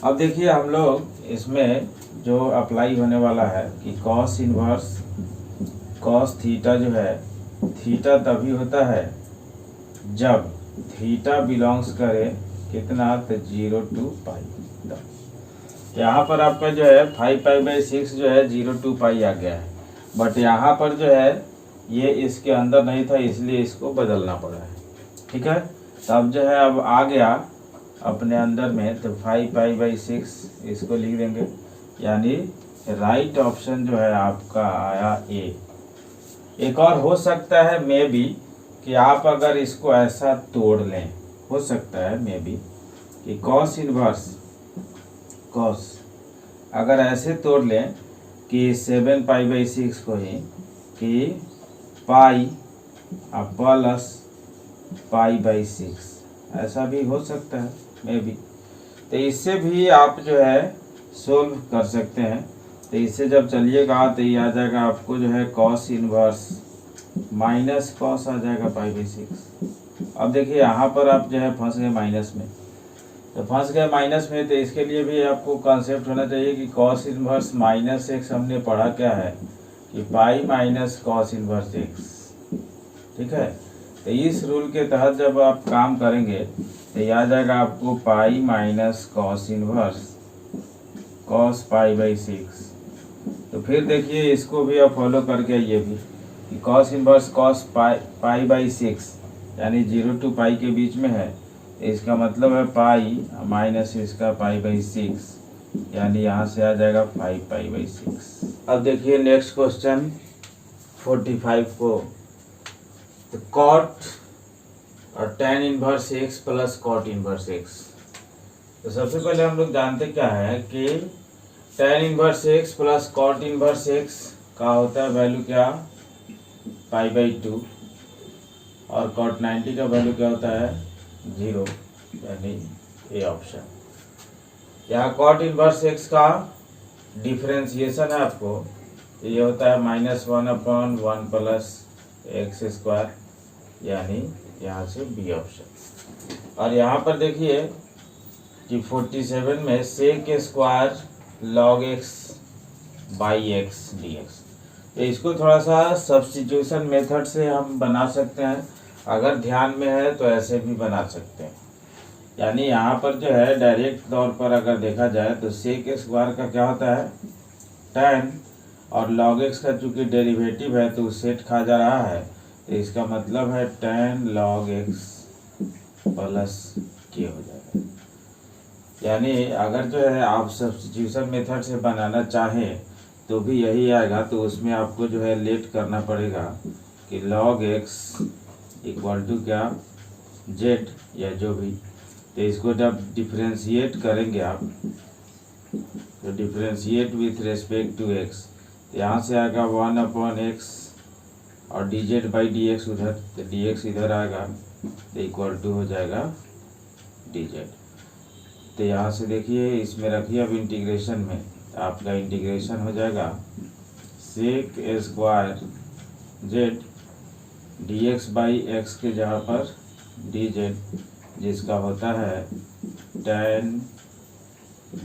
[SPEAKER 1] अब देखिए हम लोग इसमें जो अप्लाई होने वाला है कि कॉस इनवर्स कॉस थीटा जो है, थीटा तभी होता है जब थीटा बिलोंग्स करे कितना, तो 0 to पाई। यहाँ पर आपका जो है 5 पाई बाई 6 जो है 0 to पाई आ गया है, बट यहाँ पर जो है ये इसके अंदर नहीं था, इसलिए इसको बदलना पड़ा है। ठीक है, तब जो है अब आ गया अपने अंदर में, तो 5 पाई बाई 6 इसको लिख देंगे, यानी राइट ऑप्शन जो है आपका आया ए। एक और हो सकता है मे बी कि आप अगर इसको ऐसा तोड़ लें, हो सकता है मे बी कि कॉस इनवर्स कॉस अगर ऐसे तोड़ लें कि 7 पाई बाई 6 को ही कि पाई प्लस पाई बाई 6, ऐसा भी हो सकता है मे बी। तो इससे भी आप जो है सोल्व कर सकते हैं। तो इससे जब चलिएगा तो ये आ जाएगा आपको जो है कॉस इनवर्स माइनस कॉस आ जाएगा पाई बाई 6। अब देखिए यहाँ पर आप जो है फंस गए माइनस में, तो फंस गए माइनस में, तो इसके लिए भी आपको कॉन्सेप्ट होना चाहिए कि कॉस इनवर्स माइनस एक्स हमने पढ़ा क्या है कि pi minus cos inverse x. ठीक है, तो इस रूल के तहत जब आप काम करेंगे तो ये आ जाएगा आपको pi minus cos inverse cos pi by 6। तो फिर देखिए इसको भी आप फॉलो करके आइए भी कि cos inverse cos pi by 6 यानी 0 to पाई के बीच में है, इसका मतलब है पाई माइनस इसका पाई बाई 6, यानी यहाँ से आ जाएगा 5 पाई बाई 6। अब देखिए नेक्स्ट क्वेश्चन 45 को, तो कॉट और tan inverse x plus cot inverse x। तो सबसे पहले हम लोग जानते क्या है कि tan inverse x plus cot inverse x का होता है वैल्यू क्या, पाई बाई 2, और कॉट 90 का वैल्यू क्या होता है 0, यानी ए ऑप्शन। यहाँ कॉट इनवर्स x का डिफरेंशिएशन है आपको, ये होता है -1/1 प्लस एक्स स्क्वायर, यानी यहाँ से बी ऑप्शन। और यहाँ पर देखिए कि 47 में sec square log X by X D X, तो इसको थोड़ा सा सब्स्टिट्यूशन मेथड से हम बना सकते हैं, अगर ध्यान में है तो ऐसे भी बना सकते हैं। यानी यहाँ पर जो है डायरेक्ट तौर पर अगर देखा जाए तो सेक स्क्वायर का क्या होता है tan, और log x का चूँकि डेरिवेटिव है तो सेट खा जा रहा है, तो इसका मतलब है tan log x प्लस के हो जाएगा। यानी अगर जो है आप सब्स्टिट्यूशन मेथड से बनाना चाहें तो भी यही आएगा, तो उसमें आपको जो है लेट करना पड़ेगा कि log x इक्वल टू क्या z या जो भी, तो इसको जब डिफ्रेंशिएट करेंगे आप, तो differentiate with respect to x, यहाँ से आएगा 1/x और dz बाई dx उधर, तो dx इधर आएगा तो इक्वल टू हो जाएगा dz। तो यहाँ से देखिए इसमें रखिए अब इंटीग्रेशन में, तो आपका इंटीग्रेशन हो जाएगा sec square z dx by x के जगह पर dz, जिसका होता है tan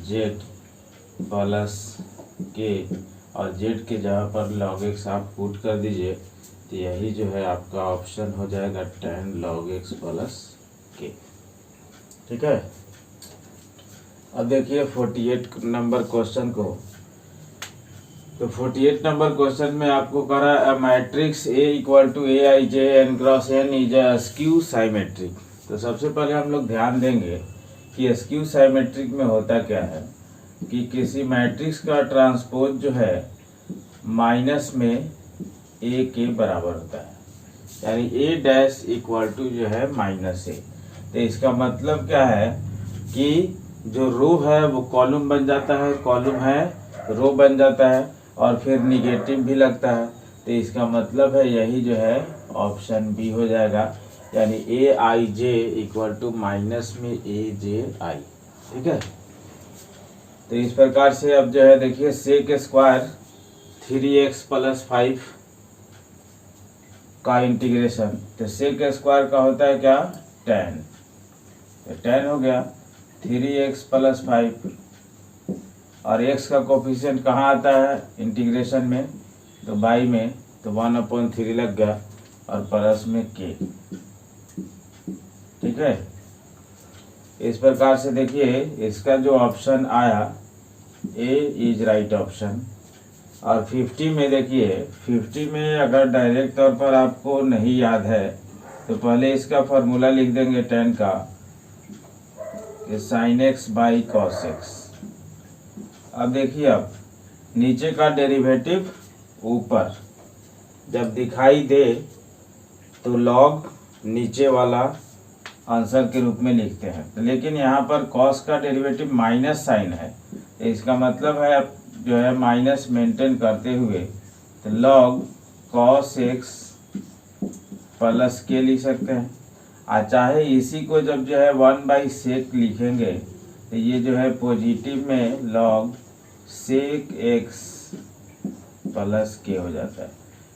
[SPEAKER 1] z प्लस के, और z के जगह पर log x आप पुट कर दीजिए, तो यही जो है आपका ऑप्शन हो जाएगा tan log x प्लस के। ठीक है, अब देखिए 48 नंबर क्वेश्चन को। तो 48 नंबर क्वेश्चन में आपको कह रहा है matrix A equal to AIJ n cross n is a skew symmetric. तो सबसे पहले हम लोग ध्यान देंगे कि स्क्यू साइमेट्रिक में होता क्या है कि किसी मैट्रिक्स का ट्रांसपोज जो है माइनस में A के बराबर होता है, यानी A डैश इक्वल टू जो है -A। तो इसका मतलब क्या है कि जो रो है वो कॉलम बन जाता है, कॉलम है रो बन जाता है, और फिर निगेटिव भी लगता है, तो इसका मतलब है यही जो है ऑप्शन बी हो जाएगा। यानी ए आई जे इक्वल टू माइनस में ए जे आई। ठीक है, तो इस प्रकार से अब जो है देखिए सेक स्क्वायर 3x प्लस 5 का इंटीग्रेशन, तो सेक स्क्वायर का होता है क्या, 10, तो 10 हो गया 3x प्लस 5, और x का कोफिशिएंट कहाँ आता है इंटीग्रेशन में, तो बाई में, तो 1/3 लग गया और प्लस में k। ठीक है, इस प्रकार से देखिए इसका जो ऑप्शन आया ए इज राइट ऑप्शन। और 50 में देखिए 50 में अगर डायरेक्ट तौर पर आपको नहीं याद है तो पहले इसका फार्मूला लिख देंगे 10 का, sine x by cos x. अब देखिए अब नीचे का डेरिवेटिव ऊपर जब दिखाई दे तो लॉग नीचे वाला आंसर के रूप में लिखते हैं, लेकिन यहाँ पर कॉस का डेरिवेटिव माइनस साइन है, तो इसका मतलब है अब जो है माइनस मेंटेन करते हुए तो लॉग कॉस एक्स प्लस के लिख सकते हैं। चाहे इसी को जब जो है 1/सेक लिखेंगे तो ये जो है पॉजिटिव में लॉग सेक एक्स प्लस के हो जाता है।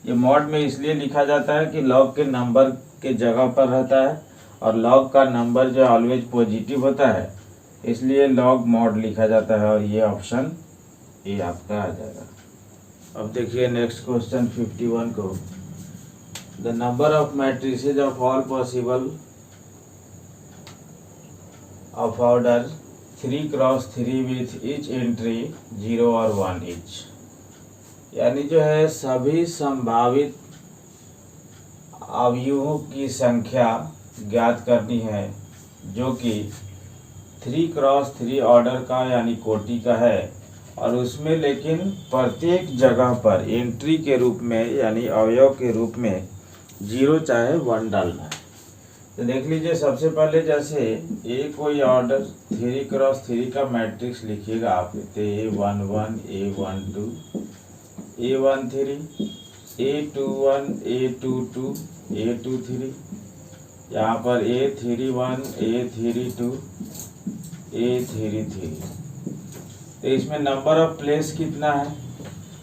[SPEAKER 1] ये मॉड में इसलिए लिखा जाता है कि लॉग के नंबर के जगह पर रहता है और लॉग का नंबर जो ऑलवेज पॉजिटिव होता है, इसलिए लॉग मॉड लिखा जाता है, और ये ऑप्शन ए आपका आ जाएगा। अब देखिए नेक्स्ट क्वेश्चन 51 को, the number of matrices of all possible of order 3x3 with each entry 0 और 1 ईच, यानी जो है सभी संभावित अवयवों की संख्या ज्ञात करनी है जो कि 3x3 ऑर्डर का यानी कोटि का है, और उसमें लेकिन प्रत्येक जगह पर एंट्री के रूप में यानी अवयव के रूप में 0 चाहे 1 डालना है। तो देख लीजिए सबसे पहले जैसे ए कोई ऑर्डर 3x3 का मैट्रिक्स लिखिएगा आप, तो A11 A12 A13 A21 A22 A23, यहाँ पर A31 A32 A33। तो इसमें नंबर ऑफ प्लेस कितना है,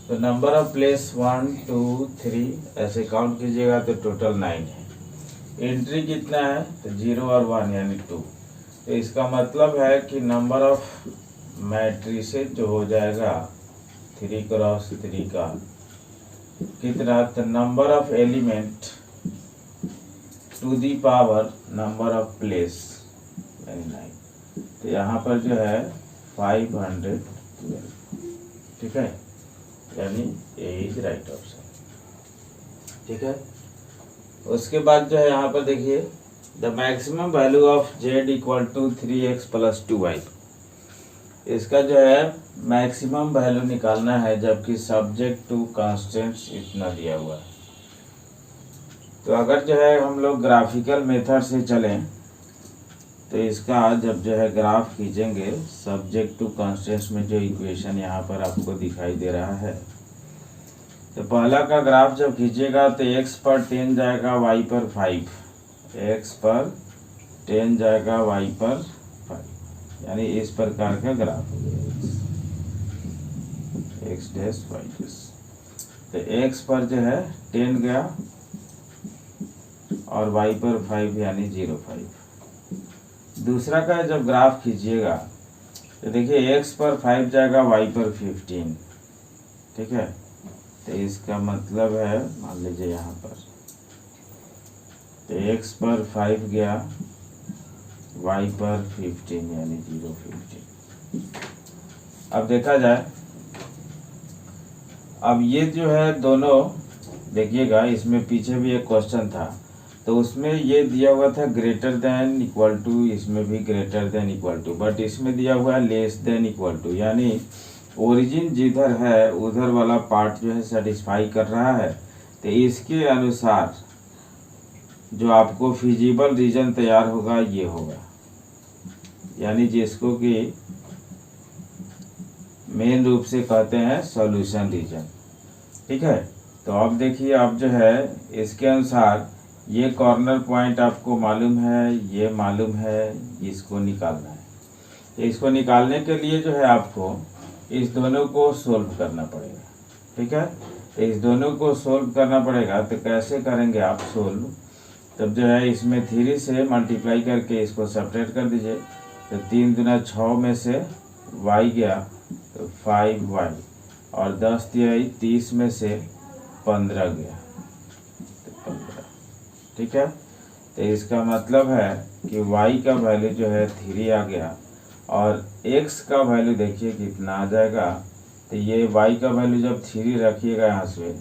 [SPEAKER 1] तो नंबर ऑफ प्लेस 1 2 3 ऐसे काउंट कीजिएगा तो टोटल 9 है। एंट्री कितना है, तो 0 और 1 यानी 2। तो इसका मतलब है कि नंबर ऑफ मैट्रिसेस जो हो जाएगा 3x3 का कितना, तो number of element to the power number of place यानी 9। तो यहाँ पर जो है 512। ठीक है, यानी ए इज राइट ऑप्शन। ठीक है, उसके बाद जो है यहाँ पर देखिए the maximum value of z equal to 3x plus 2y, इसका जो है मैक्सिमम वैल्यू निकालना है जबकि सब्जेक्ट टू कांस्टेंट्स इतना दिया हुआ है। तो अगर जो है हम लोग ग्राफिकल मेथड से चलें तो इसका जब जो है ग्राफ खींचेंगे सब्जेक्ट टू कांस्टेंट्स में जो इक्वेशन यहाँ पर आपको दिखाई दे रहा है, तो पहला का ग्राफ जब खींचेगा तो x पर 10 जाएगा y पर 5, x पर 10 जाएगा y पर 5, यानी इस प्रकार का ग्राफ हो गया x डैश y डैश। तो x पर जो है 10 गया और y पर 5 यानी 0 5। दूसरा का जब ग्राफ खींचिएगा तो देखिए x पर 5 जाएगा y पर 15। ठीक है, तो इसका मतलब है मान लीजिए यहाँ पर तो x पर 5 गया y पर 15 यानी 0 15। अब देखा जाए, अब ये जो है दोनों देखिएगा, इसमें पीछे भी एक क्वेश्चन था तो उसमें ये दिया हुआ था ग्रेटर देन इक्वल टू, इसमें भी greater than equal to, but इसमें दिया हुआ है लेस देन इक्वल टू, यानी ओरिजिन जिधर है उधर वाला पार्ट जो है सेटिस्फाई कर रहा है। तो इसके अनुसार जो आपको फिजिबल रीजन तैयार होगा ये होगा, यानी जिसको कि मेन रूप से कहते हैं सॉल्यूशन रीजन। ठीक है, तो अब देखिए अब जो है इसके अनुसार ये कॉर्नर पॉइंट आपको मालूम है, ये मालूम है, इसको निकालना है। तो इसको निकालने के लिए जो है आपको इस दोनों को सोल्व करना पड़ेगा, ठीक है। तो इस दोनों को सोल्व करना पड़ेगा। तो कैसे करेंगे आप सोल्व, तब जो है इसमें 3 से मल्टीप्लाई करके इसको सब्ट्रैक्ट कर दीजिए। तो 3 दूना 6 में से y गया तो 5y, और 10 तिहाई 30 में से 15 गया तो 15, ठीक है। तो इसका मतलब है कि y का वैल्यू जो है 3 आ गया, और x का वैल्यू देखिए कितना आ जाएगा। तो ये y का वैल्यू जब 3 रखिएगा यहाँ से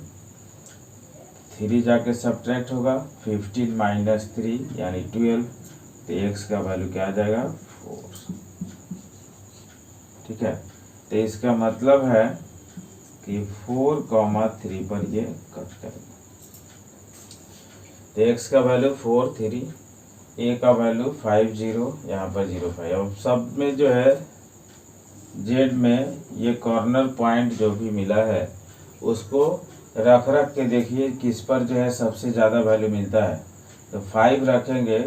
[SPEAKER 1] 3 जाके सब्ट्रैक्ट होगा, 15 माइनस 3 यानी 12। तो x का वैल्यू क्या आ जाएगा 4, ठीक है। तो इसका मतलब है कि 4,3 पर ये कट करेगा। तो x का वैल्यू 4 3, a का वैल्यू 5 0, यहाँ पर 0 5। अब सब में जो है z में ये कॉर्नर पॉइंट जो भी मिला है उसको रख के देखिए किस पर जो है सबसे ज़्यादा वैल्यू मिलता है। तो 5 रखेंगे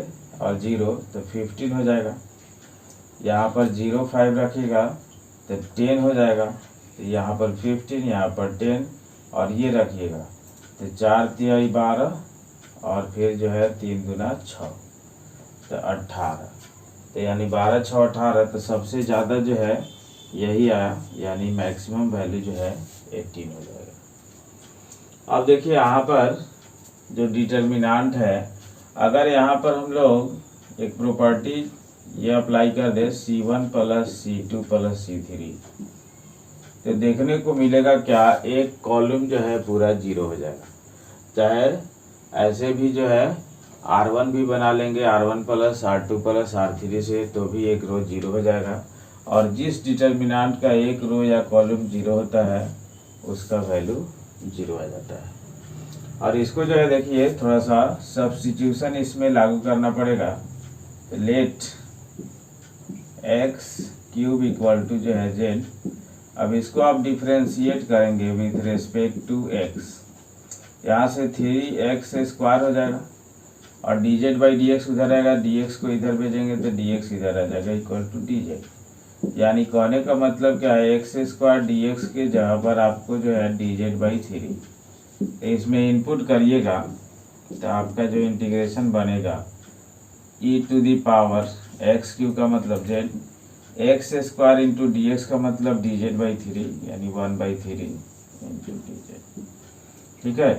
[SPEAKER 1] और 0 तो 15 हो जाएगा। यहाँ पर 0 5 रखिएगा तो 10 हो जाएगा। तो यहाँ पर 15, यहाँ पर 10, और ये रखिएगा तो 4 तिहाई 12, और फिर जो है 3 दूना 6 तो 18। तो यानी 12 6 18, तो सबसे ज़्यादा जो है यही आया, यानी मैक्सिमम वैल्यू जो है 18 हो जाएगा। अब देखिए यहाँ पर जो डिटर्मिनेंट है, अगर यहाँ पर हम लोग एक प्रॉपर्टी ये अप्लाई कर दे C1 plus C2 plus C3, तो देखने को मिलेगा क्या, एक कॉलम जो है पूरा 0 हो जाएगा। चाहे ऐसे भी जो है R1 भी बना लेंगे, R1 plus R2 plus R3 से, तो भी एक रो 0 हो जाएगा। और जिस डिटर्मिनेंट का एक रो या कॉलम 0 होता है उसका वैल्यू 0 आ जाता है। और इसको जो है देखिए थोड़ा सा सब्स्टिट्यूशन इसमें लागू करना पड़ेगा। तो let X cube equal to जो है जेड, अब इसको आप डिफ्रेंशिएट करेंगे विथ रेस्पेक्ट टू एक्स। यहाँ से 3x स्क्वायर हो जाएगा, और D Z by D x उधर आएगा, डी एक्स को इधर भेजेंगे तो डी एक्स इधर आ जाएगा इक्वल टू डी जेड। यानी कहने का मतलब क्या है, एक्स स्क्वायर डी एक्स के जगह पर आपको जो है डी जेड बाई 3 इसमें इनपुट करिएगा। तो आपका जो इंटीग्रेशन बनेगा e to the power X cube का मतलब Z, X square into D X का मतलब डी जेड बाई 3 यानी 1/3 इंटू डी जेड, ठीक है।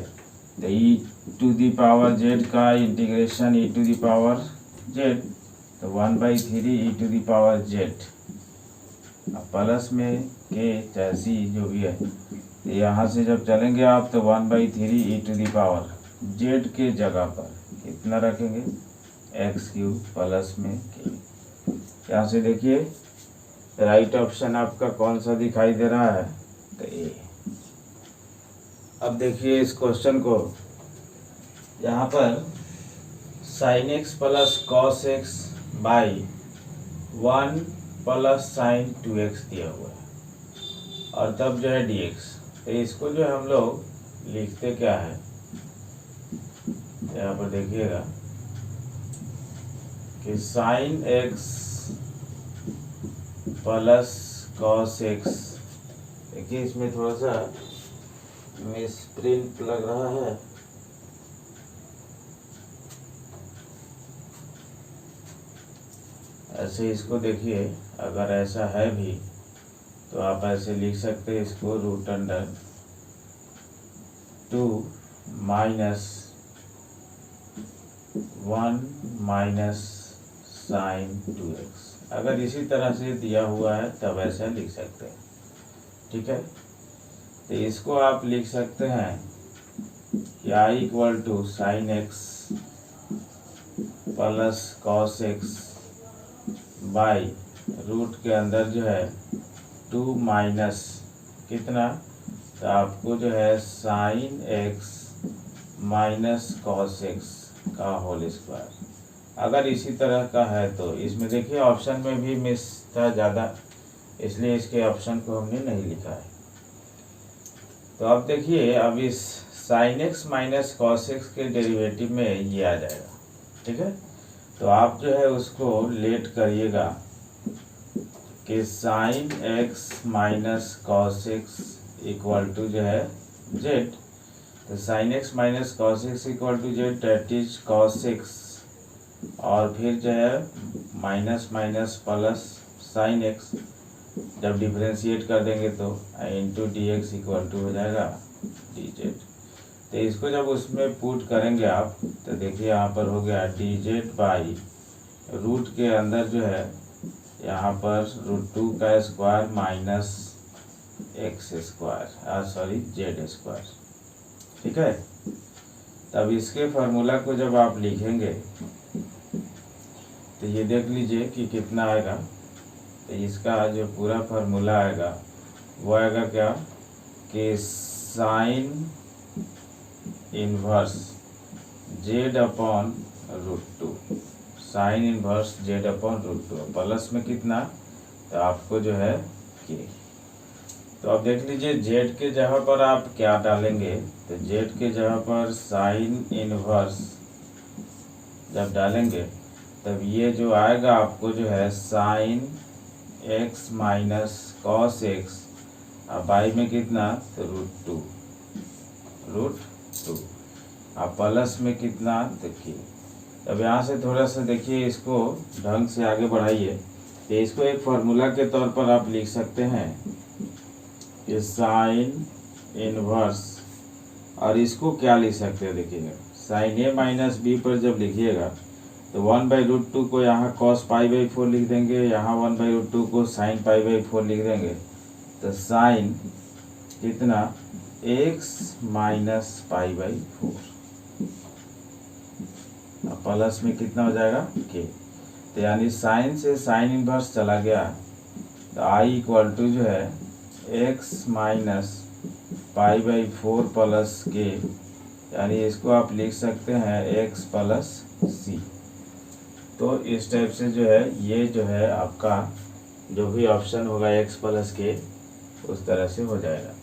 [SPEAKER 1] तो e to the power z का integration e to the power z, तो 1/3 e to the power z, अब प्लस में के चाहे सी जो भी है। तो यहाँ से जब चलेंगे आप तो 1/3 e to the power Z के जगह पर कितना रखेंगे, एक्स क्यूब प्लस में के। यहाँ से देखिए राइट ऑप्शन आपका कौन सा दिखाई दे रहा है, तो ए। अब देखिए इस क्वेश्चन को, यहाँ पर sign x plus cos x by 1 plus sign 2x दिया हुआ है, और तब जो है dx। तो इसको जो हम लोग लिखते क्या है, यहाँ पर देखिएगा कि sine x plus cos X, देखिए इसमें थोड़ा सा मिसप्रिंट लग रहा है। ऐसे इसको देखिए, अगर ऐसा है भी तो आप ऐसे लिख सकते हैं इसको root under 2 minus 1 minus sine 2x। अगर इसी तरह से दिया हुआ है तब ऐसा लिख सकते हैं, ठीक है। तो इसको आप लिख सकते हैं कि I equal to sine x plus cos x by root के अंदर जो है 2 माइनस कितना, तो आपको जो है sine X minus cos x का होल स्क्वायर। अगर इसी तरह का है तो इसमें देखिए ऑप्शन में भी मिस था ज़्यादा, इसलिए इसके ऑप्शन को हमने नहीं लिखा है। तो अब देखिए, अब इस sign X minus cos x के डेरिवेटिव में ये आ जाएगा, ठीक है। तो आप जो है उसको लेट करिएगा कि sine X minus cos X equal to जो है जेड। तो sine X minus cos X equal to Z, that is cos X, और फिर जो है minus minus plus sine X, जब डिफरेंशिएट कर देंगे तो into D X equal to हो जाएगा डी जेड। तो इसको जब उसमें पुट करेंगे आप, तो देखिए यहाँ पर हो गया डी जेड बाई रूट के अंदर जो है यहाँ पर √2 का square minus x square, sorry Z square, ठीक है। तब इसके फार्मूला को जब आप लिखेंगे तो ये देख लीजिए कि कितना आएगा। तो इसका जो पूरा फार्मूला आएगा वो आएगा क्या कि sign inverse Z upon √2, sign inverse Z upon √2, plus में कितना, तो आपको जो है के। तो अब देख लीजिए जेड के जगह पर आप क्या डालेंगे, तो जेड के जगह पर साइन इन्वर्स जब डालेंगे तब ये जो आएगा आपको जो है sine X minus cos x, अब बाई में कितना, तो √2 अब प्लस में कितना, तो के। अब यहाँ से थोड़ा सा देखिए इसको ढंग से आगे बढ़ाइए। तो इसको एक फार्मूला के तौर पर आप लिख सकते हैं कि साइन इन्वर्स, और इसको क्या लिख सकते हैं देखिएगा, साइन ए माइनस बी पर जब लिखिएगा तो 1/√2 को यहाँ कॉस π/4 लिख देंगे, यहाँ 1/√2 को साइन π/4 लिख देंगे। तो साइन कितना, एक्स माइनस π/4, प्लस में कितना हो जाएगा के। तो यानी साइन से साइन इन्वर्स चला गया, तो आई इक्वल टू जो है एक्स माइनस π/4 प्लस के, यानी इसको आप लिख सकते हैं एक्स प्लस सी। तो इस टाइप से जो है ये जो है आपका जो भी ऑप्शन होगा एक्स प्लस के, उस तरह से हो जाएगा।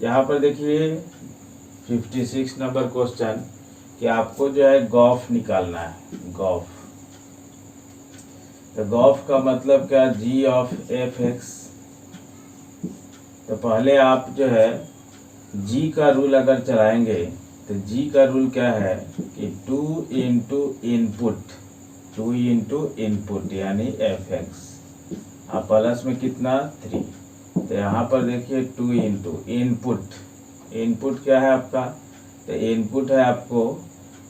[SPEAKER 1] यहाँ पर देखिए 56 नंबर क्वेश्चन कि आपको जो है गॉफ निकालना है, गॉफ। तो गॉफ का मतलब क्या, जी ऑफ एफ एक्स। तो पहले आप जो है जी का रूल अगर चलाएंगे तो जी का रूल क्या है कि 2 इंटू इनपुट यानी एफ एक्स, अब प्लस में कितना 3। तो यहाँ पर देखिए 2 इंटू इनपुट, इनपुट क्या है आपका, तो इनपुट है आपको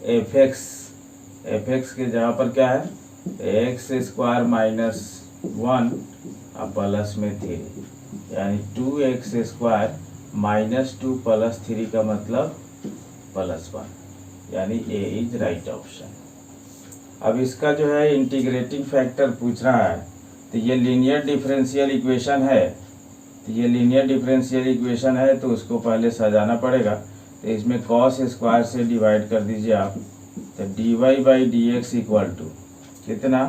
[SPEAKER 1] एफ एक्स के जगह पर क्या है एक्स स्क्वायर माइनस 1 अब प्लस में 3, यानी 2x स्क्वायर माइनस 2 प्लस 3 का मतलब +1, यानी ए इज राइट ऑप्शन। अब इसका जो है इंटीग्रेटिंग फैक्टर पूछ रहा है, तो ये लीनियर डिफरेंशियल इक्वेशन है। तो ये लीनियर डिफरेंशियल इक्वेशन है तो उसको पहले सजाना पड़ेगा। तो इसमें कॉस स्क्वायर से डिवाइड कर दीजिए आप, तो dy/dx इक्वल टू कितना,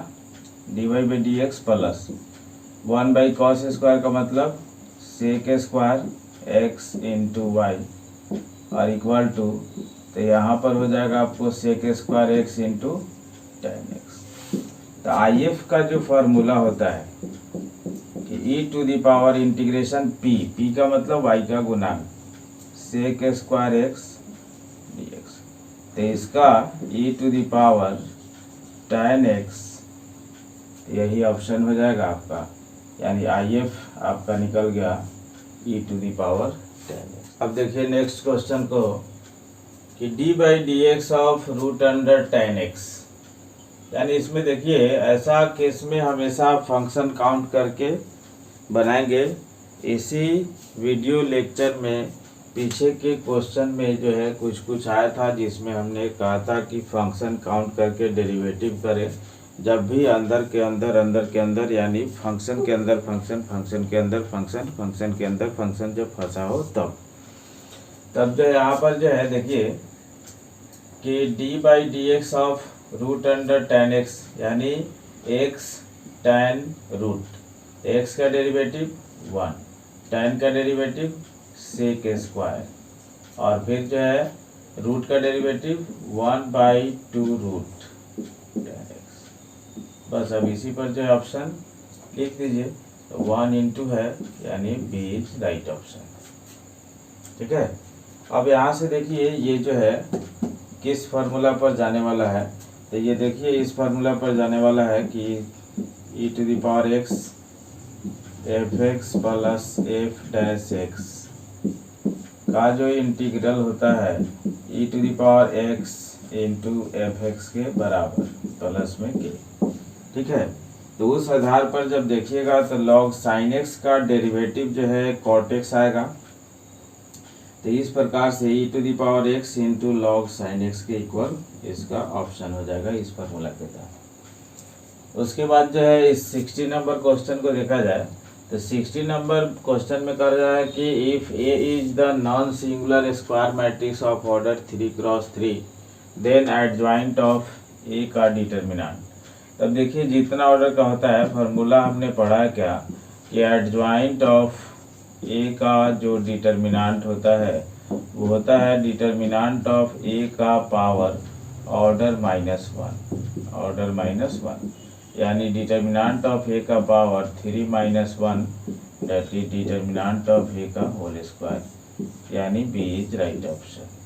[SPEAKER 1] dy/dx प्लस 1/cos स्क्वायर का मतलब sec square x into Y, और इक्वल टू, तो यहाँ पर हो जाएगा आपको sec square x into tan x। तो आई एफ का जो फार्मूला होता है कि e⁻ इंटीग्रेशन p का मतलब y का गुणांक सेक स्क्वायर x dx। तो इसका e⁻ tan x, यही ऑप्शन हो जाएगा आपका, यानी आई एफ आपका निकल गया e⁻tan x। अब देखिए नेक्स्ट क्वेश्चन को कि d/dx ऑफ √tan x, यानी इसमें देखिए ऐसा केस में हमेशा फंक्शन काउंट करके बनाएंगे। इसी वीडियो लेक्चर में पीछे के क्वेश्चन में जो है कुछ आया था जिसमें हमने कहा था कि फंक्शन काउंट करके डेरिवेटिव करें, जब भी अंदर के अंदर यानी फंक्शन के अंदर फंक्शन के अंदर फंक्शन के अंदर फंक्शन जब फंसा हो तब जो यहाँ पर जो है देखिए कि d/dx ऑफ √tan x, यानी x tan रूट, x का डेरिवेटिव 1, tan का डेरिवेटिव सेक स्क्वायर, और फिर जो है रूट का डेरिवेटिव 1/2 रूट tan x। बस अब इसी पर जो है ऑप्शन लिख दीजिए, तो 1 इंटू है, यानी बी इज राइट ऑप्शन। ठीक है, अब यहाँ से देखिए ये जो है किस फार्मूला पर जाने वाला है, तो ये देखिए इस फार्मूला पर जाने वाला है कि e⁻x fx plus f dash x का जो इंटीग्रल होता है e⁻x इंटू fx के बराबर प्लस में k। ठीक है, तो उस आधार पर जब देखिएगा तो log sin x का डेरिवेटिव जो है cot x आएगा, तो इस प्रकार से e⁻x into log sine x के इक्वल इसका ऑप्शन हो जाएगा इस फार्मूला के तहत। उसके बाद जो है इस 60 नंबर क्वेश्चन को देखा जाए, तो 60 नंबर क्वेश्चन में कहा जाए कि if A is the non singular square matrix of order 3x3 then adjoint of A का डिटर्मिनेंट। तब देखिए जितना ऑर्डर का होता है फार्मूला हमने पढ़ा है क्या, कि एडजॉइंट ऑफ ए का जो डिटर्मिनेंट होता है वो होता है डिटर्मिनेंट ऑफ ए का पावर ऑर्डर -1, यानी डिटर्मिनेंट ऑफ ए का power 3-1 that is determinant of A का होल स्क्वायर, यानी बी इज राइट ऑप्शन।